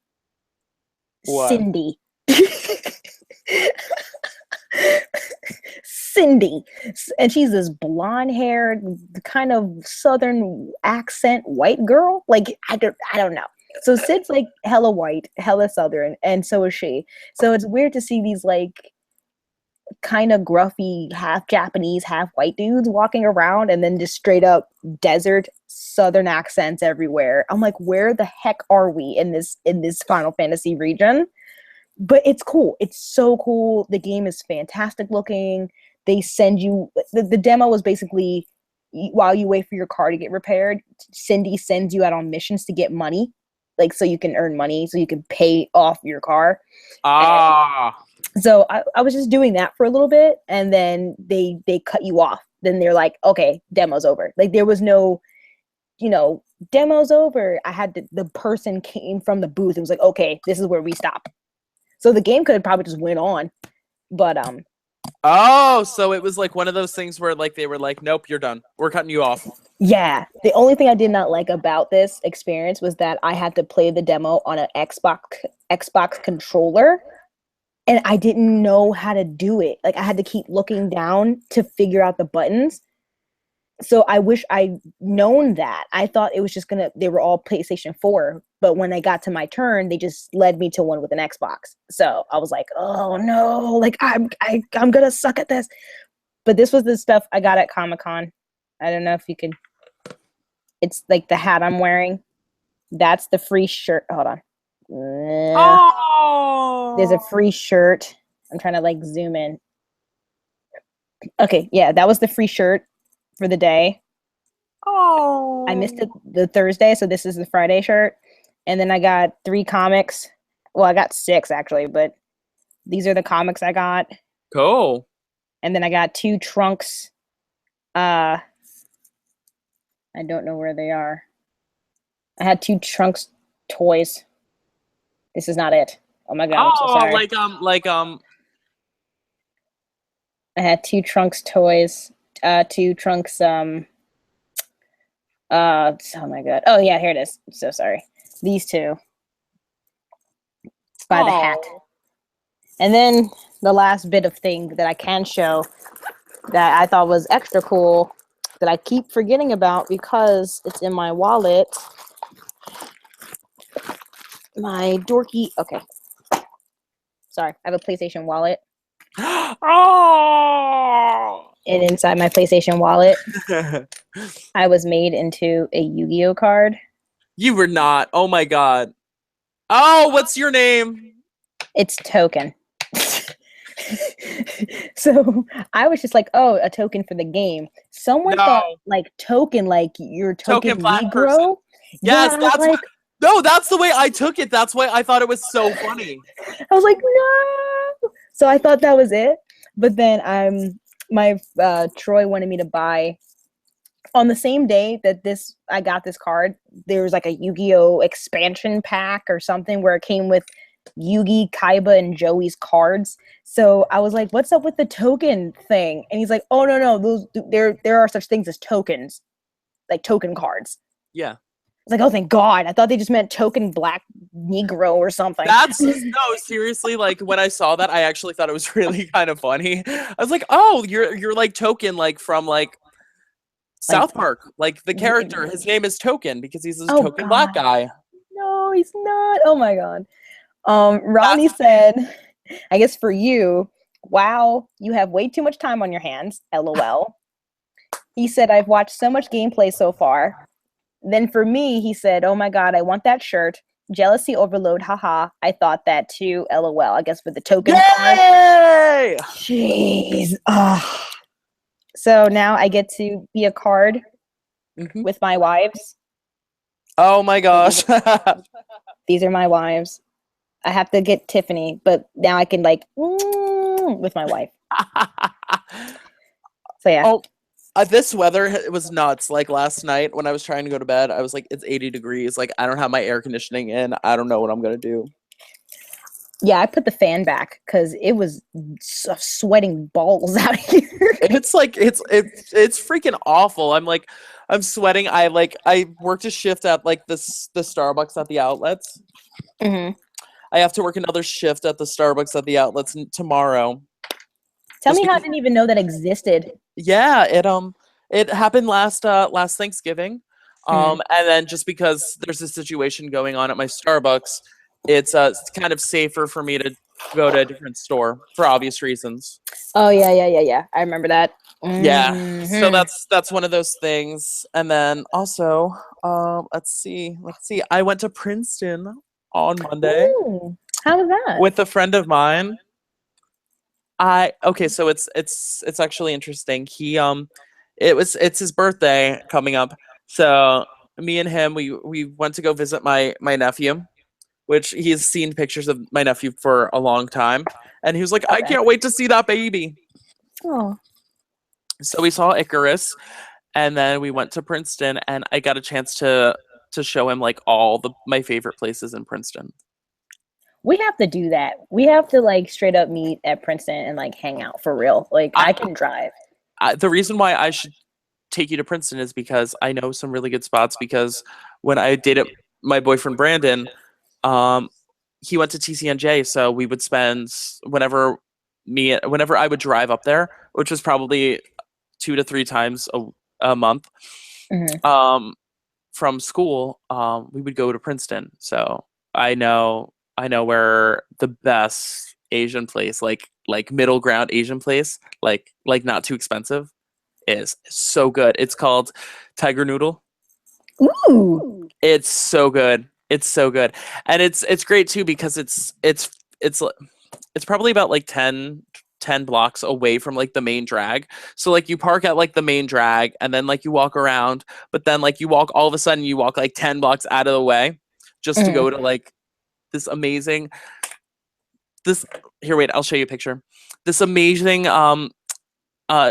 What? Cindy. Cindy. And she's this blonde haired, kind of southern accent white girl. Like, I don't know. So Sid's like hella white, hella southern, and so is she. So it's weird to see these like kind of gruffy, half Japanese, half white dudes walking around, and then just straight up desert southern accents everywhere. I'm like, where the heck are we in this Final Fantasy region? But it's cool. It's so cool. The game is fantastic looking. They send you the demo was basically while you wait for your car to get repaired, Cindy sends you out on missions to get money, like so you can earn money, so you can pay off your car. So I was just doing that for a little bit, and then they cut you off. Then they're like, okay, demo's over. Like there was no, demo's over. I had the person came from the booth and was like, okay, this is where we stop. So the game could have probably just went on, but Oh, so it was like one of those things where like they were like, nope, you're done. We're cutting you off. Yeah. The only thing I did not like about this experience was that I had to play the demo on an Xbox controller, and I didn't know how to do it. Like I had to keep looking down to figure out the buttons. So I wish I'd known that. I thought it was just they were all PlayStation 4, but when I got to my turn, they just led me to one with an Xbox. So I was like, oh no, like I'm gonna suck at this. But this was the stuff I got at Comic-Con. I don't know if you could, it's like the hat I'm wearing. That's the free shirt. Hold on. Oh, There's a free shirt. I'm trying to like zoom in. Okay, yeah, that was the free shirt for the day. Oh, I missed it the Thursday, so this is the Friday shirt. And then I got 3 comics. Well, I got 6 actually, but these are the comics I got. cool. And then I got 2 trunks. I don't know where they are. I had 2 trunks toys. This is not it. Oh my god, I'm so sorry. I had 2 trunks toys. 2 trunks oh my god. Oh yeah, here it is. I'm so sorry. These 2 by the hat. And then the last bit of thing that I can show that I thought was extra cool that I keep forgetting about because it's in my wallet. My dorky. Okay. Sorry, I have a PlayStation wallet. Oh. And inside my PlayStation wallet, I was made into a Yu-Gi-Oh card. You were not. Oh my god. Oh, what's your name? It's Token. So I was just like, oh, a token for the game. Someone thought like token, like your token Negro. Person. Yes, yeah, that's like. No, that's the way I took it. That's why I thought it was so funny. I was like, no. So I thought that was it. But then my Troy wanted me to buy on the same day that I got this card. There was like a Yu-Gi-Oh expansion pack or something where it came with Yugi, Kaiba, and Joey's cards. So I was like, what's up with the token thing? And he's like, oh no, those there are such things as tokens, like token cards. Yeah. It's like, oh, thank God. I thought they just meant token black Negro or something. That's no, seriously. Like when I saw that, I actually thought it was really kind of funny. I was like, oh, you're like Token, like from like South Park, like the character. His name is Token because he's this token black guy. No, he's not. Oh my god. Ronnie said, I guess for you, wow, you have way too much time on your hands. LOL. He said, I've watched so much gameplay so far. Then for me, he said, oh my god, I want that shirt. Jealousy overload, haha. I thought that too. LOL. I guess with the token card. Yay! Jeez. Ugh. So now I get to be a card with my wives. Oh my gosh. These are my wives. I have to get Tiffany, but now I can like with my wife. So yeah. Oh, this weather it was nuts. Like last night when I was trying to go to bed, I was like, it's 80 degrees. Like I don't have my air conditioning in. I don't know what I'm gonna do. Yeah, I put the fan back because it was sweating balls out here. It's like it's freaking awful. I'm sweating. I worked a shift at like the Starbucks at the outlets. Mm-hmm. I have to work another shift at the Starbucks at the outlets tomorrow. Tell me how I didn't even know that existed. Yeah, it happened last Thanksgiving. And then just because there's a situation going on at my Starbucks, it's kind of safer for me to go to a different store for obvious reasons. Oh yeah. I remember that. Yeah. So that's one of those things. And then also, let's see. I went to Princeton on Monday. Ooh, how was that? With a friend of mine. So it's actually interesting. It's his birthday coming up. So me and him we went to go visit my nephew, which he's seen pictures of my nephew for a long time, and he was like, I can't wait to see that baby. Oh. So we saw Icarus, and then we went to Princeton, and I got a chance to show him like all my favorite places in Princeton. We have to do that. We have to like straight up meet at Princeton and like hang out for real. Like I can drive. The reason why I should take you to Princeton is because I know some really good spots. Because when I dated my boyfriend Brandon, he went to TCNJ, so we would spend whenever I would drive up there, which was probably 2 to 3 times a month, from school, we would go to Princeton. So I know where the best Asian place, like middle ground Asian place, like not too expensive, is so good. It's called Tiger Noodle. Ooh. It's so good. It's so good. And it's great too because it's probably about like 10 blocks away from like the main drag. So like you park at like the main drag and then like you walk around, but then like you walk all of a sudden you walk like 10 blocks out of the way just to go to like this amazing wait, I'll show you a picture. This amazing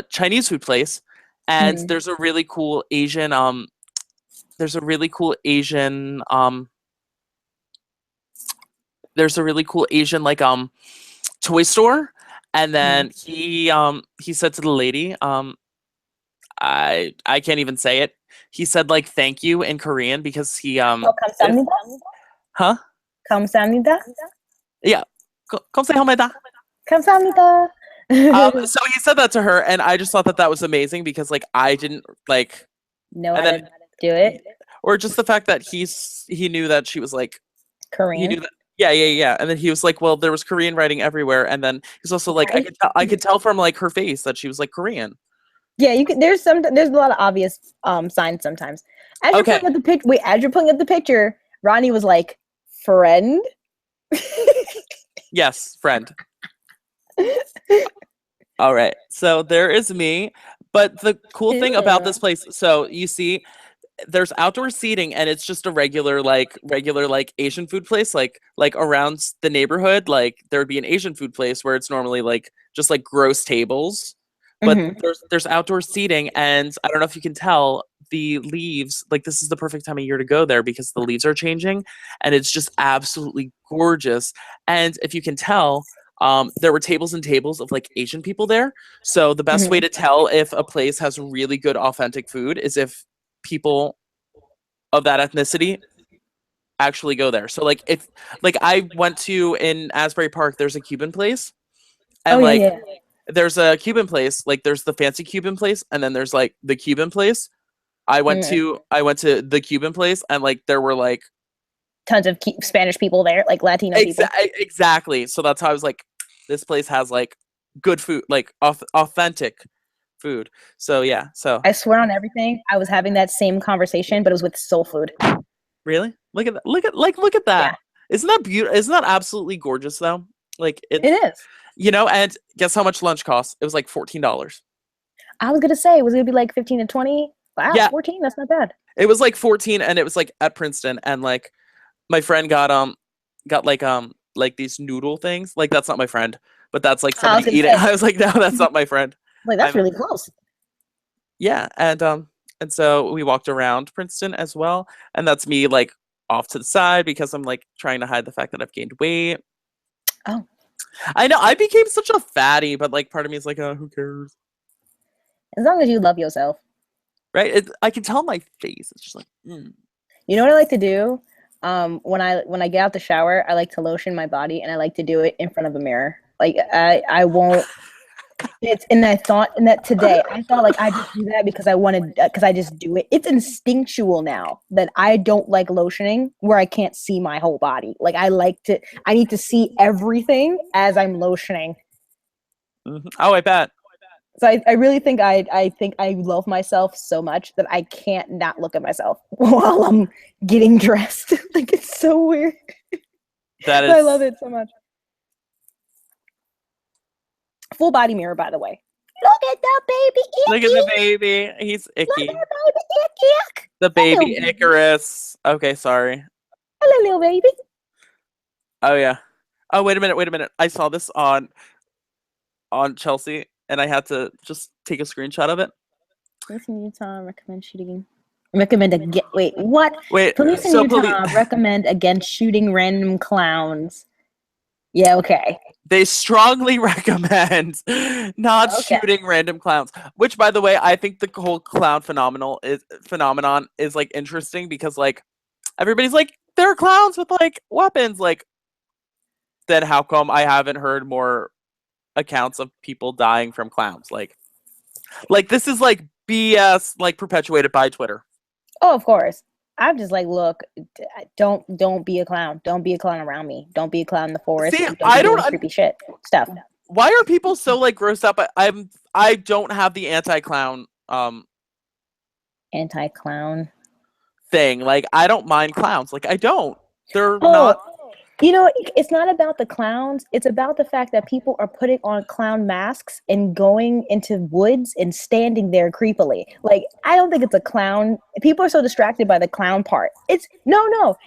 Chinese food place, and there's a really cool Asian like toy store. And then he said to the lady, I can't even say it. He said like thank you in Korean because he huh? 감사합니다. Yeah. 감사합니다. 감사합니다. So he said that to her, and I just thought that was amazing because like I didn't like know how to do it, or just the fact that he knew that she was like Korean. He knew that. Yeah. And then he was like, well, there was Korean writing everywhere, and then he's also like, I could tell from like her face that she was like Korean. Yeah, you could. There's a lot of obvious signs sometimes. As you're pulling up the picture, Ronnie was like, friend. Yes, friend. All right, so there is me. But the cool thing about this place, so you see, there's outdoor seating, and it's just a regular Asian food place, like around the neighborhood, like there would be an Asian food place where it's normally like just like gross tables, but there's outdoor seating, and I don't know if you can tell, the leaves, like this is the perfect time of year to go there because the leaves are changing, and it's just absolutely gorgeous. And if you can tell, there were tables and tables of like Asian people there. So the best way to tell if a place has really good authentic food is if people of that ethnicity actually go there. So like if like I went to in Asbury Park, there's a Cuban place, and there's a Cuban place, like there's the fancy Cuban place, and then there's like the Cuban place. I went to the Cuban place, and like there were like tons of Spanish people there, like Latino people. Exactly. So that's how I was like, this place has like good food, like authentic food. So yeah. So I swear on everything, I was having that same conversation, but it was with soul food. really, look at that. Look at that. Yeah. Isn't that beautiful? Isn't that absolutely gorgeous though? Like It is. you know, and guess how much lunch costs? It was like $14. I was gonna say it was gonna be like 15 to 20. Wow, Yeah, 14. That's not bad. it was like 14, and it was like at Princeton, and like my friend got like these noodle things. Like that's not my friend, but that's like I was somebody gonna eating. say, I was like, no, that's not my friend. like that's I'm really close. yeah, and so we walked around Princeton as well, and that's me like off to the side because I'm like trying to hide the fact that I've gained weight. Oh, I know I became such a fatty, but like part of me is like, oh, who cares? as long as you love yourself. Right? I can tell my face. It's just like, You know what I like to do? When I get out the shower, I like to lotion my body, and I like to do it in front of a mirror. Like I won't. It's and I thought and that today I thought like I just do that because I wanted because I just do it. It's instinctual now that I don't like lotioning where I can't see my whole body. Like I need to see everything as I'm lotioning. oh, I bet. So I really think I think I love myself so much that I can't not look at myself while I'm getting dressed. Like it's so weird. That is. I love it so much. Full body mirror, by the way. Look at the baby. Look at the baby. He's icky. Look at the baby. Icky. The baby Hello, Icarus. Okay, sorry. Hello, little baby. Oh yeah. Oh wait a minute. I saw this on Chelsea, and I had to just take a screenshot of it. Police in Utah recommend shooting. Recommend against. Wait, what? Wait. Police in Utah recommend against shooting random clowns. Yeah. Okay. They strongly recommend not shooting random clowns. Which, by the way, I think the whole clown phenomenon is like interesting because like everybody's like there are clowns with like weapons. Like, then how come I haven't heard more accounts of people dying from clowns? Like this is like BS, like perpetuated by Twitter. Oh, of course. I'm just like, look, don't be a clown. Don't be a clown around me. Don't be a clown in the forest. See, I don't creepy shit stuff. Why are people so like grossed up? I don't have the anti-clown thing. Like I don't mind clowns. Like I don't. They're not. You know, it's not about the clowns. It's about the fact that people are putting on clown masks and going into woods and standing there creepily. Like, I don't think it's a clown. People are so distracted by the clown part. It's no.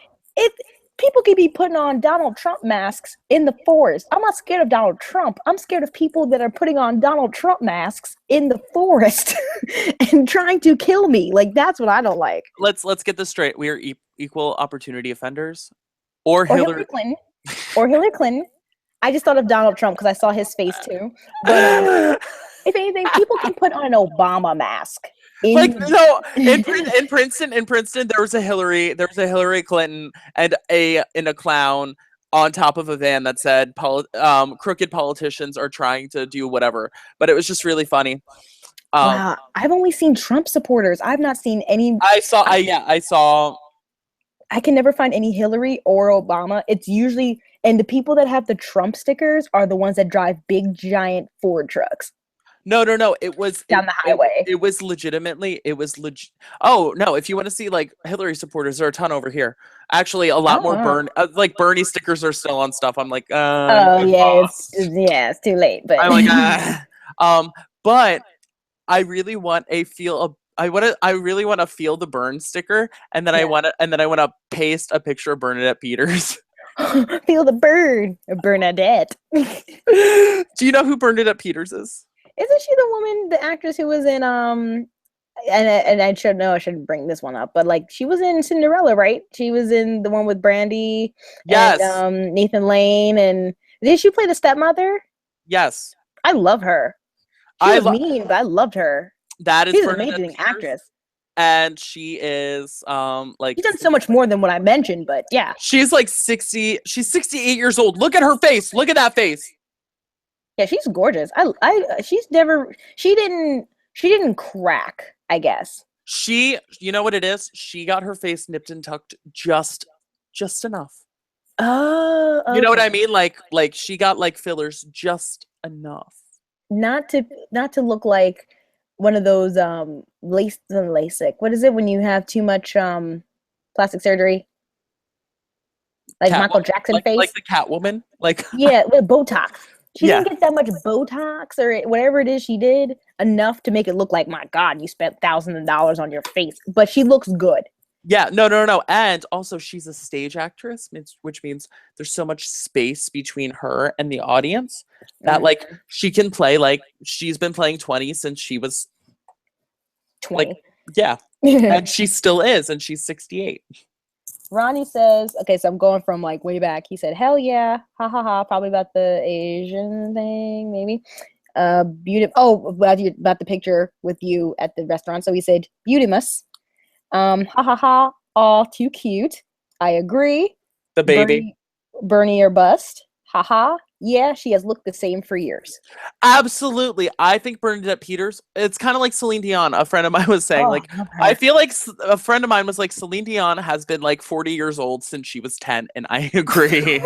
People could be putting on Donald Trump masks in the forest. I'm not scared of Donald Trump. I'm scared of people that are putting on Donald Trump masks in the forest and trying to kill me. Like, that's what I don't like. Let's get this straight. We are equal opportunity offenders. Or Hillary Clinton. I just thought of Donald Trump because I saw his face too. But if anything, people can put on an Obama mask. Like no, in Princeton, there was a Hillary Clinton and a clown on top of a van that said crooked politicians are trying to do whatever. But it was just really funny. Wow, I've only seen Trump supporters. I've not seen any. I saw. I can never find any Hillary or Obama. It's usually, and the people that have the Trump stickers are the ones that drive big, giant Ford trucks. No. It was down the highway. It was legitimately. Oh no! If you want to see like Hillary supporters, there are a ton over here. Actually, a lot more like Bernie stickers are still on stuff. I'm like, oh yeah, it's too late. But I'm like, but I really want I really want to feel the burn sticker, and then I want to paste a picture of Bernadette Peters. Feel the burn, Bernadette. Do you know who Bernadette Peters is? Isn't she the woman, the actress who was in and I shouldn't bring this one up, but like she was in Cinderella, right? She was in the one with Brandy, yes, and Nathan Lane, and did she play the stepmother? Yes, I love her. She was mean, but I loved her. She's an amazing actress. And she is like she's done so much more than what I mentioned, but yeah. She's like 60, she's 68 years old. Look at her face. Look at that face. Yeah, she's gorgeous. She didn't crack, I guess. You know what it is? She got her face nipped and tucked just just enough. Oh, You know what I okay. mean? Like she got like fillers just enough. Not to look like one of those lace and LASIK. What is it when you have too much plastic surgery? Like Michael Catwoman, Jackson like face? the Catwoman, like Yeah, with Botox. She yeah, didn't get that much Botox or whatever it is she did, enough to make it look like, my God, you spent thousands of dollars on your face. But she looks good. yeah, no. And also, she's a stage actress, which means there's so much space between her and the audience that like Mm, she can play like she's been playing 20 since she was like 20. yeah, and she still is, and she's 68. Ronnie says, okay, so I'm going from like way back. He said, hell yeah, ha ha ha, probably about the Asian thing, maybe. Beauty. Oh, about the picture with you at the restaurant. So he said, beautimus. Ha ha ha, all too cute. I agree. The baby. Bernie or bust. Ha ha. Yeah, she has looked the same for years. Absolutely. I think Bernadette Peters, it's kind of like Celine Dion. A friend of mine was saying, Oh, like, I love I her. feel like a friend of mine was like, Celine Dion has been like 40 years old since she was 10. And I agree.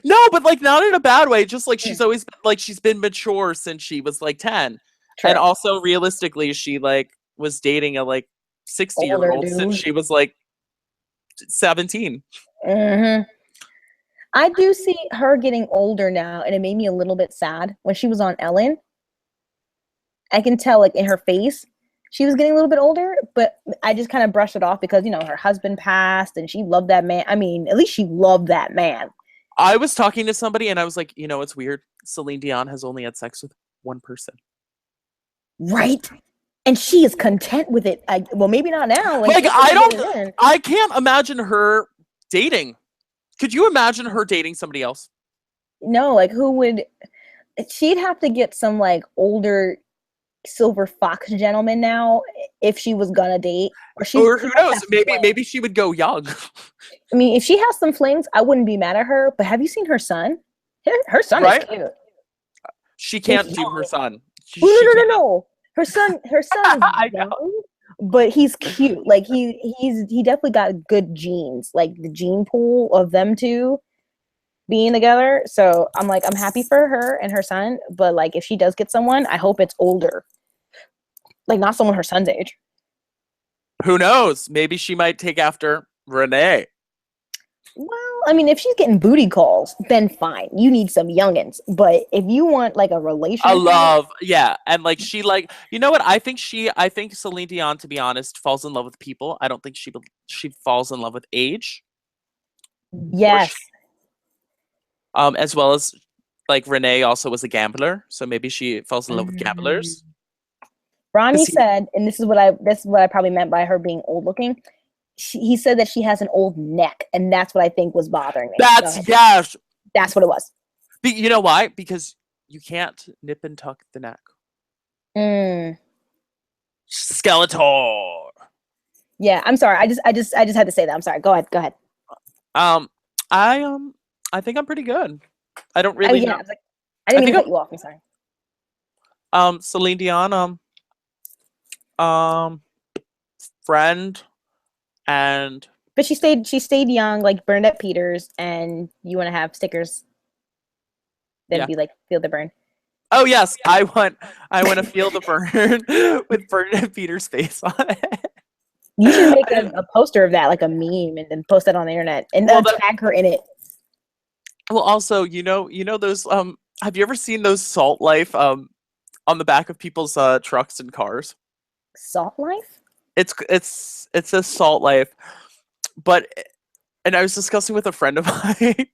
No, but like not in a bad way. Just like she's always been, like, she's been mature since she was like 10. And True. also realistically, she like was dating a like 60-year-old Older since dude. she was like 17. Hmm. I do see her getting older now, and it made me a little bit sad when she was on Ellen. I can tell, like in her face, she was getting a little bit older, but I just kind of brushed it off because her husband passed, and she loved that man. I mean, at least she loved that man, I was talking to somebody and I was like, it's weird. Celine Dion has only had sex with one person. right? And she is content with it. Well, maybe not now. Like Like she could have been in. I can't imagine her dating. Could you imagine her dating somebody else? No, like who would? She'd have to get some like older silver fox gentleman now if she was gonna date, or Or she who must knows? have some Maybe flings. she would go young. I mean, if she has some flings, I wouldn't be mad at her. But have you seen her son? Her son is Right? cute. She He's can't do her young. son. Oh, She no, no, can't. no, no. Her son is I know. young, but he's cute. Like he definitely got good genes. Like the gene pool of them two being together. So I'm like, I'm happy for her and her son. But like, if she does get someone, I hope it's older. Like not someone her son's age. Who knows? Maybe she might take after Renee. Well, I mean, if she's getting booty calls, then fine. You need some youngins. But if you want like a A relationship, love, yeah, and like she like what I think Celine Dion, to be honest, falls in love with people. I don't think she falls in love with age, or yes. as well as like Renee also was a gambler, so maybe she falls in love with Mm. gamblers. Ronnie Because said, and this is what I probably meant by her being old looking. He said that she has an old neck, and that's what I think was bothering me. So that's yes. that's what it was. You know why? Because you can't nip and tuck the neck. Mm. Skeletor. Yeah, I'm sorry. I just had to say that. I'm sorry. Go ahead. Go ahead. Um, I think I'm pretty good. I don't Oh really yeah, know. I was like, I didn't I mean think to cut you off. I'm sorry. Celine Dion, um, friend, and But she stayed young, like Bernadette Peters, and you want to have stickers, then yeah. be like, feel the burn. Oh yes, I want to feel the burn with Bernadette Peters' face on it. You should make I didn't, a poster of that, like a meme, and then post that on the internet and well, tag her in it. also, those have you ever seen those Salt Life on the back of people's trucks and cars? Salt Life? It's a Salt Life, but and I was discussing with a friend of mine.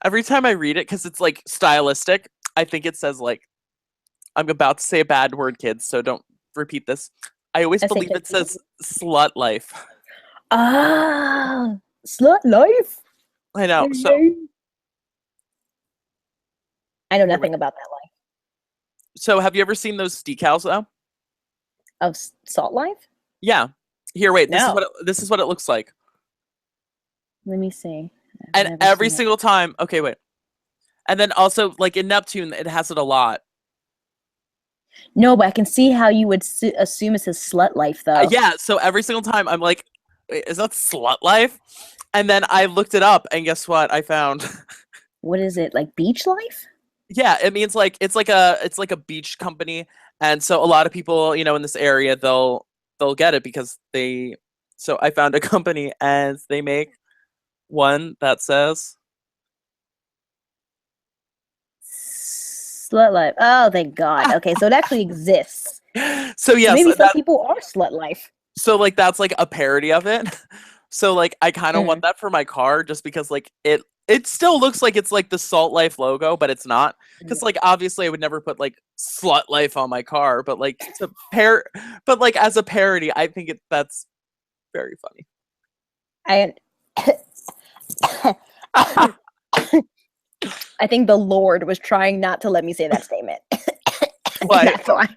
Every time I read it, because it's like stylistic, I think it says like, I'm about to say a bad word, kids, so don't repeat this. I always believe it SHIT. says slut life. Ah, Slut Life. I know. So Hello. I know here, wait. nothing about that life So have you ever seen those decals though? of Salt Life. Yeah. Here, wait. No, This is what it looks like. let me see. I've And never every seen it. single time, okay, wait. And then also, like in Neptune, it has it a lot. No, but I can see how you would assume it says Slut Life though. Yeah. So every single time, I'm like, wait, is that Slut Life? And then I looked it up, and guess what? I found. What is it, like beach life? Yeah, it means like it's like a beach company, and so a lot of people, in this area, they'll get it because they. So I found a company, and they make one that says. Slut life. Oh, thank God. Okay, so it actually exists. So So yes, maybe some people are slut life. so like that's like a parody of it. So like I kind of want Mm. that for my car just because like it still looks like it's like the Salt Life logo, but it's not. Because like obviously I would never put like Slut Life on my car, but like but like as a parody, I think that's very funny. I I think the Lord was trying not to let me say that statement. What? That's why.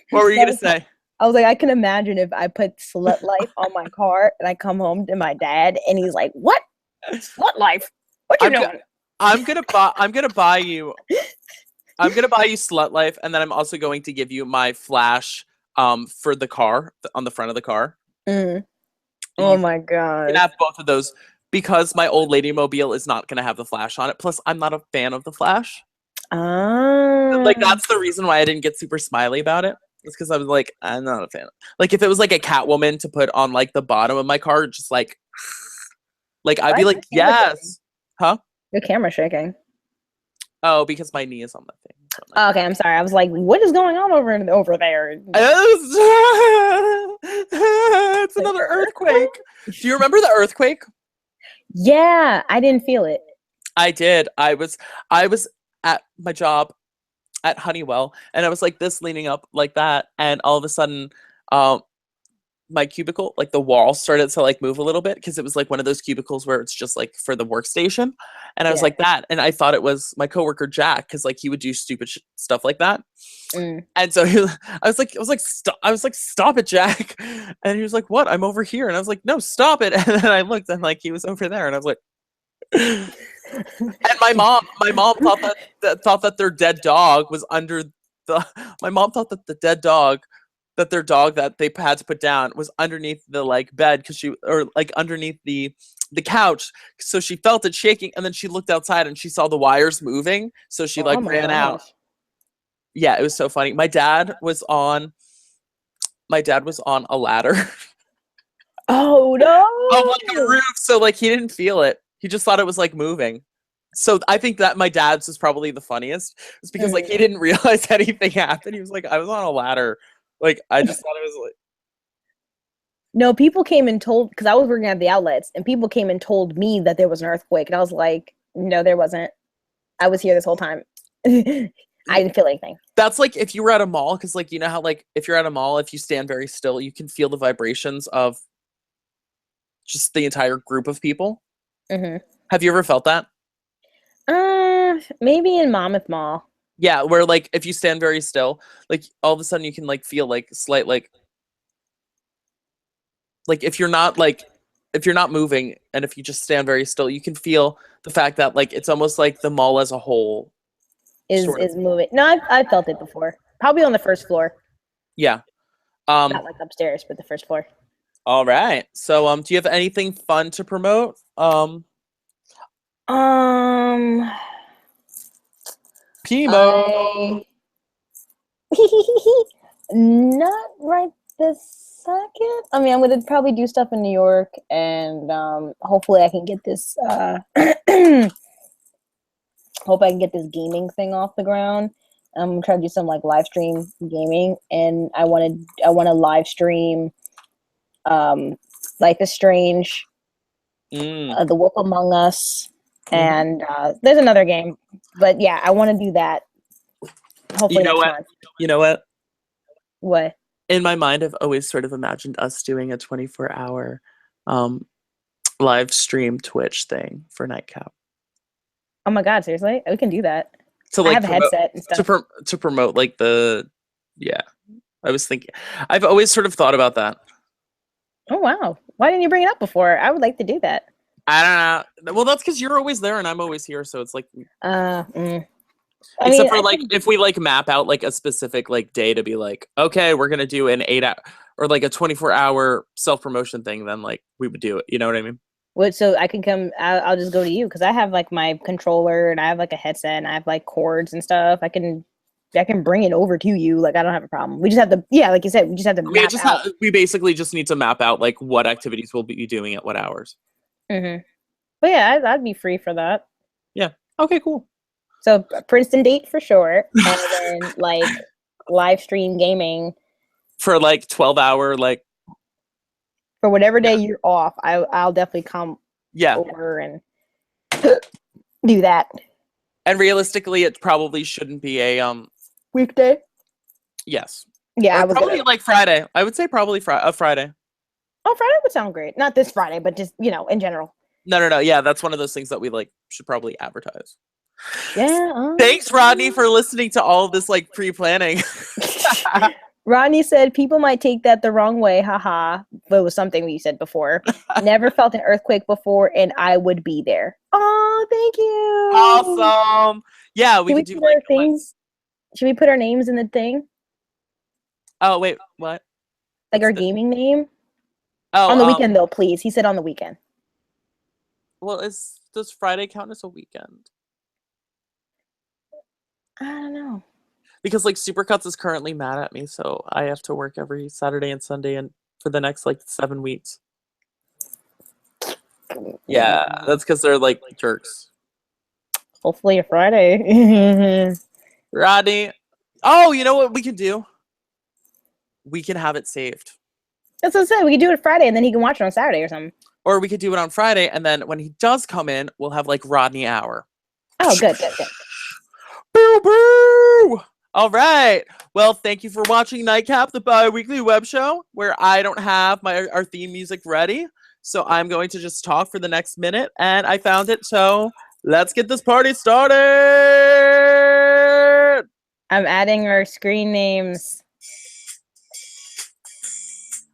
What were you gonna say? I was like, I can imagine if I put slut life on my car and I come home to my dad and he's like, "What? Slut life? What you doing?" I'm gonna buy you Slut Life, and then I'm also going to give you my flash for the car on the front of the car. Mm. Oh my God. You can have both of those because my old lady mobile is not gonna have the flash on it. Plus, I'm not a fan of the flash. Like that's the reason why I didn't get super smiley about it. It's because I was like, I'm not a fan. Like if it was like a Catwoman to put on like the bottom of my car, just like I'd be like, yes, huh? Your camera's shaking. Oh, because my knee is on the thing. So Okay, I'm sorry. I was like, what is going on over there? It's another earthquake. Do you remember the earthquake? Yeah, I didn't feel it. I did. I was at my job at Honeywell, and I was like this leaning up like that, and all of a sudden, my cubicle, like the wall started to like move a little bit because it was like one of those cubicles where it's just like for the workstation. And I was like that. And I thought it was my coworker Jack because like he would do stupid stuff like that. Mm. And so I was like, stop it, Jack. And he was like, what? I'm over here. And I was like, no, stop it. And then I looked and like he was over there. And I was like, and my mom thought that their dead dog was under my mom thought that the dead dog that their dog that they had to put down was underneath the like bed because or like underneath the couch, so she felt it shaking, and then she looked outside and she saw the wires moving, so she like ran out. Yeah, it was so funny. My dad was on a ladder. Oh no! Of like a roof, so like he didn't feel it. He just thought it was like moving. So I think that my dad's was probably the funniest. It's because like he didn't realize anything happened. He was like, I was on a ladder. Like I just thought it was like. No, people came and told, because I was working at the outlets, and people came and told me that there was an earthquake, and I was like, no, there wasn't. I was here this whole time. I didn't feel anything. That's like if you were at a mall, because like you know how like if you're at a mall, if you stand very still, you can feel the vibrations of just the entire group of people. Mm-hmm. Have you ever felt that? Maybe in Monmouth Mall. Yeah, where like if you stand very still, like all of a sudden you can like feel like slight like if you're not moving, and if you just stand very still, you can feel the fact that like it's almost like the mall as a whole is moving. No, I've felt it before. Probably on the first floor. Yeah. Not like upstairs, but the first floor. All right. So do you have anything fun to promote? Pimo. Not right this second. I mean, I'm gonna probably do stuff in New York, and hopefully I can get this hope I can get this gaming thing off the ground. I'm gonna try to do some like live stream gaming, and I want to live stream Life is Strange, The Wolf Among Us, and there's another game, but yeah, I want to do that. Hopefully next month. You know what? What? In my mind, I've always sort of imagined us doing a 24-hour live stream Twitch thing for Nightcap. Oh my God, seriously? We can do that. To like I have a headset and stuff. To promote like I was thinking, I've always sort of thought about that. Oh wow. Why didn't you bring it up before? I would like to do that. I don't know. Well, that's because you're always there and I'm always here, so it's like I Except mean, for like if we like map out like a specific like day to be like, okay, we're gonna do an 8 hour or like a 24-hour self-promotion thing, then like we would do it. You know what I mean? so I can come. I'll just go to you because I have like my controller and I have like a headset and I have like cords and stuff. I can bring it over to you. Like I don't have a problem. We just have to, yeah, like you said, we just have to map out. We basically just need to map out like what activities we'll be doing at what hours. Mm-hmm. But yeah, I'd be free for that. Yeah. Okay. Cool. So Princeton date for sure, and then like live stream gaming for like 12-hour like for whatever day you're off. I'll definitely come over and do that. And realistically, it probably shouldn't be a weekday. Yes. Yeah, probably like Friday. I would say probably Friday. Oh, Friday would sound great. Not this Friday, but just in general. No. Yeah, that's one of those things that we like should probably advertise. Yeah. Thanks, Rodney, for listening to all of this like pre-planning. Rodney said people might take that the wrong way. Haha. But it was something we said before. Never felt an earthquake before, and I would be there. Oh, thank you. Awesome. Yeah, we could do like things. Should we put our names in the thing? Oh wait, what? Like our gaming name? Oh, on the weekend though, please. He said on the weekend. Well, does Friday count as a weekend? I don't know. Because like Supercuts is currently mad at me, so I have to work every Saturday and Sunday and for the next like 7 weeks. Yeah, that's because they're like jerks. Hopefully a Friday. Rodney. Oh, you know what we can do? We can have it saved. That's what I said. We could do it Friday and then he can watch it on Saturday or something. Or we could do it on Friday and then when he does come in, we'll have like Rodney hour. Oh, good. Boo boo! All right. Well, thank you for watching Nightcap, the bi-weekly web show, where I don't have our theme music ready. So I'm going to just talk for the next minute, and I found it. So let's get this party started. I'm adding our screen names.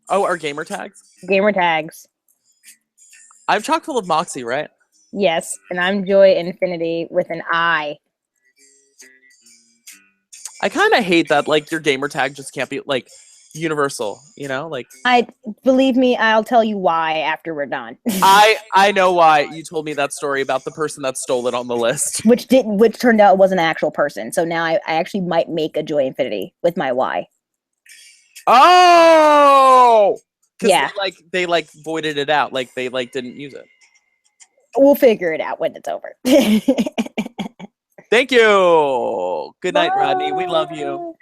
Oh, our gamer tags? Gamer tags. I'm chock full of Moxie, right? Yes, and I'm Joy Infinity with an I. I kind of hate that, like, your gamer tag just can't be, like, universal, you know? Like, believe me, I'll tell you why after we're done. I know why. You told me that story about the person that stole it on the list. Which turned out was an actual person. So now I actually might make a Joy Infinity with my Y. Oh! Yeah. They voided it out. Like, they, didn't use it. We'll figure it out when it's over. Thank you. Good night, Rodney. We love you.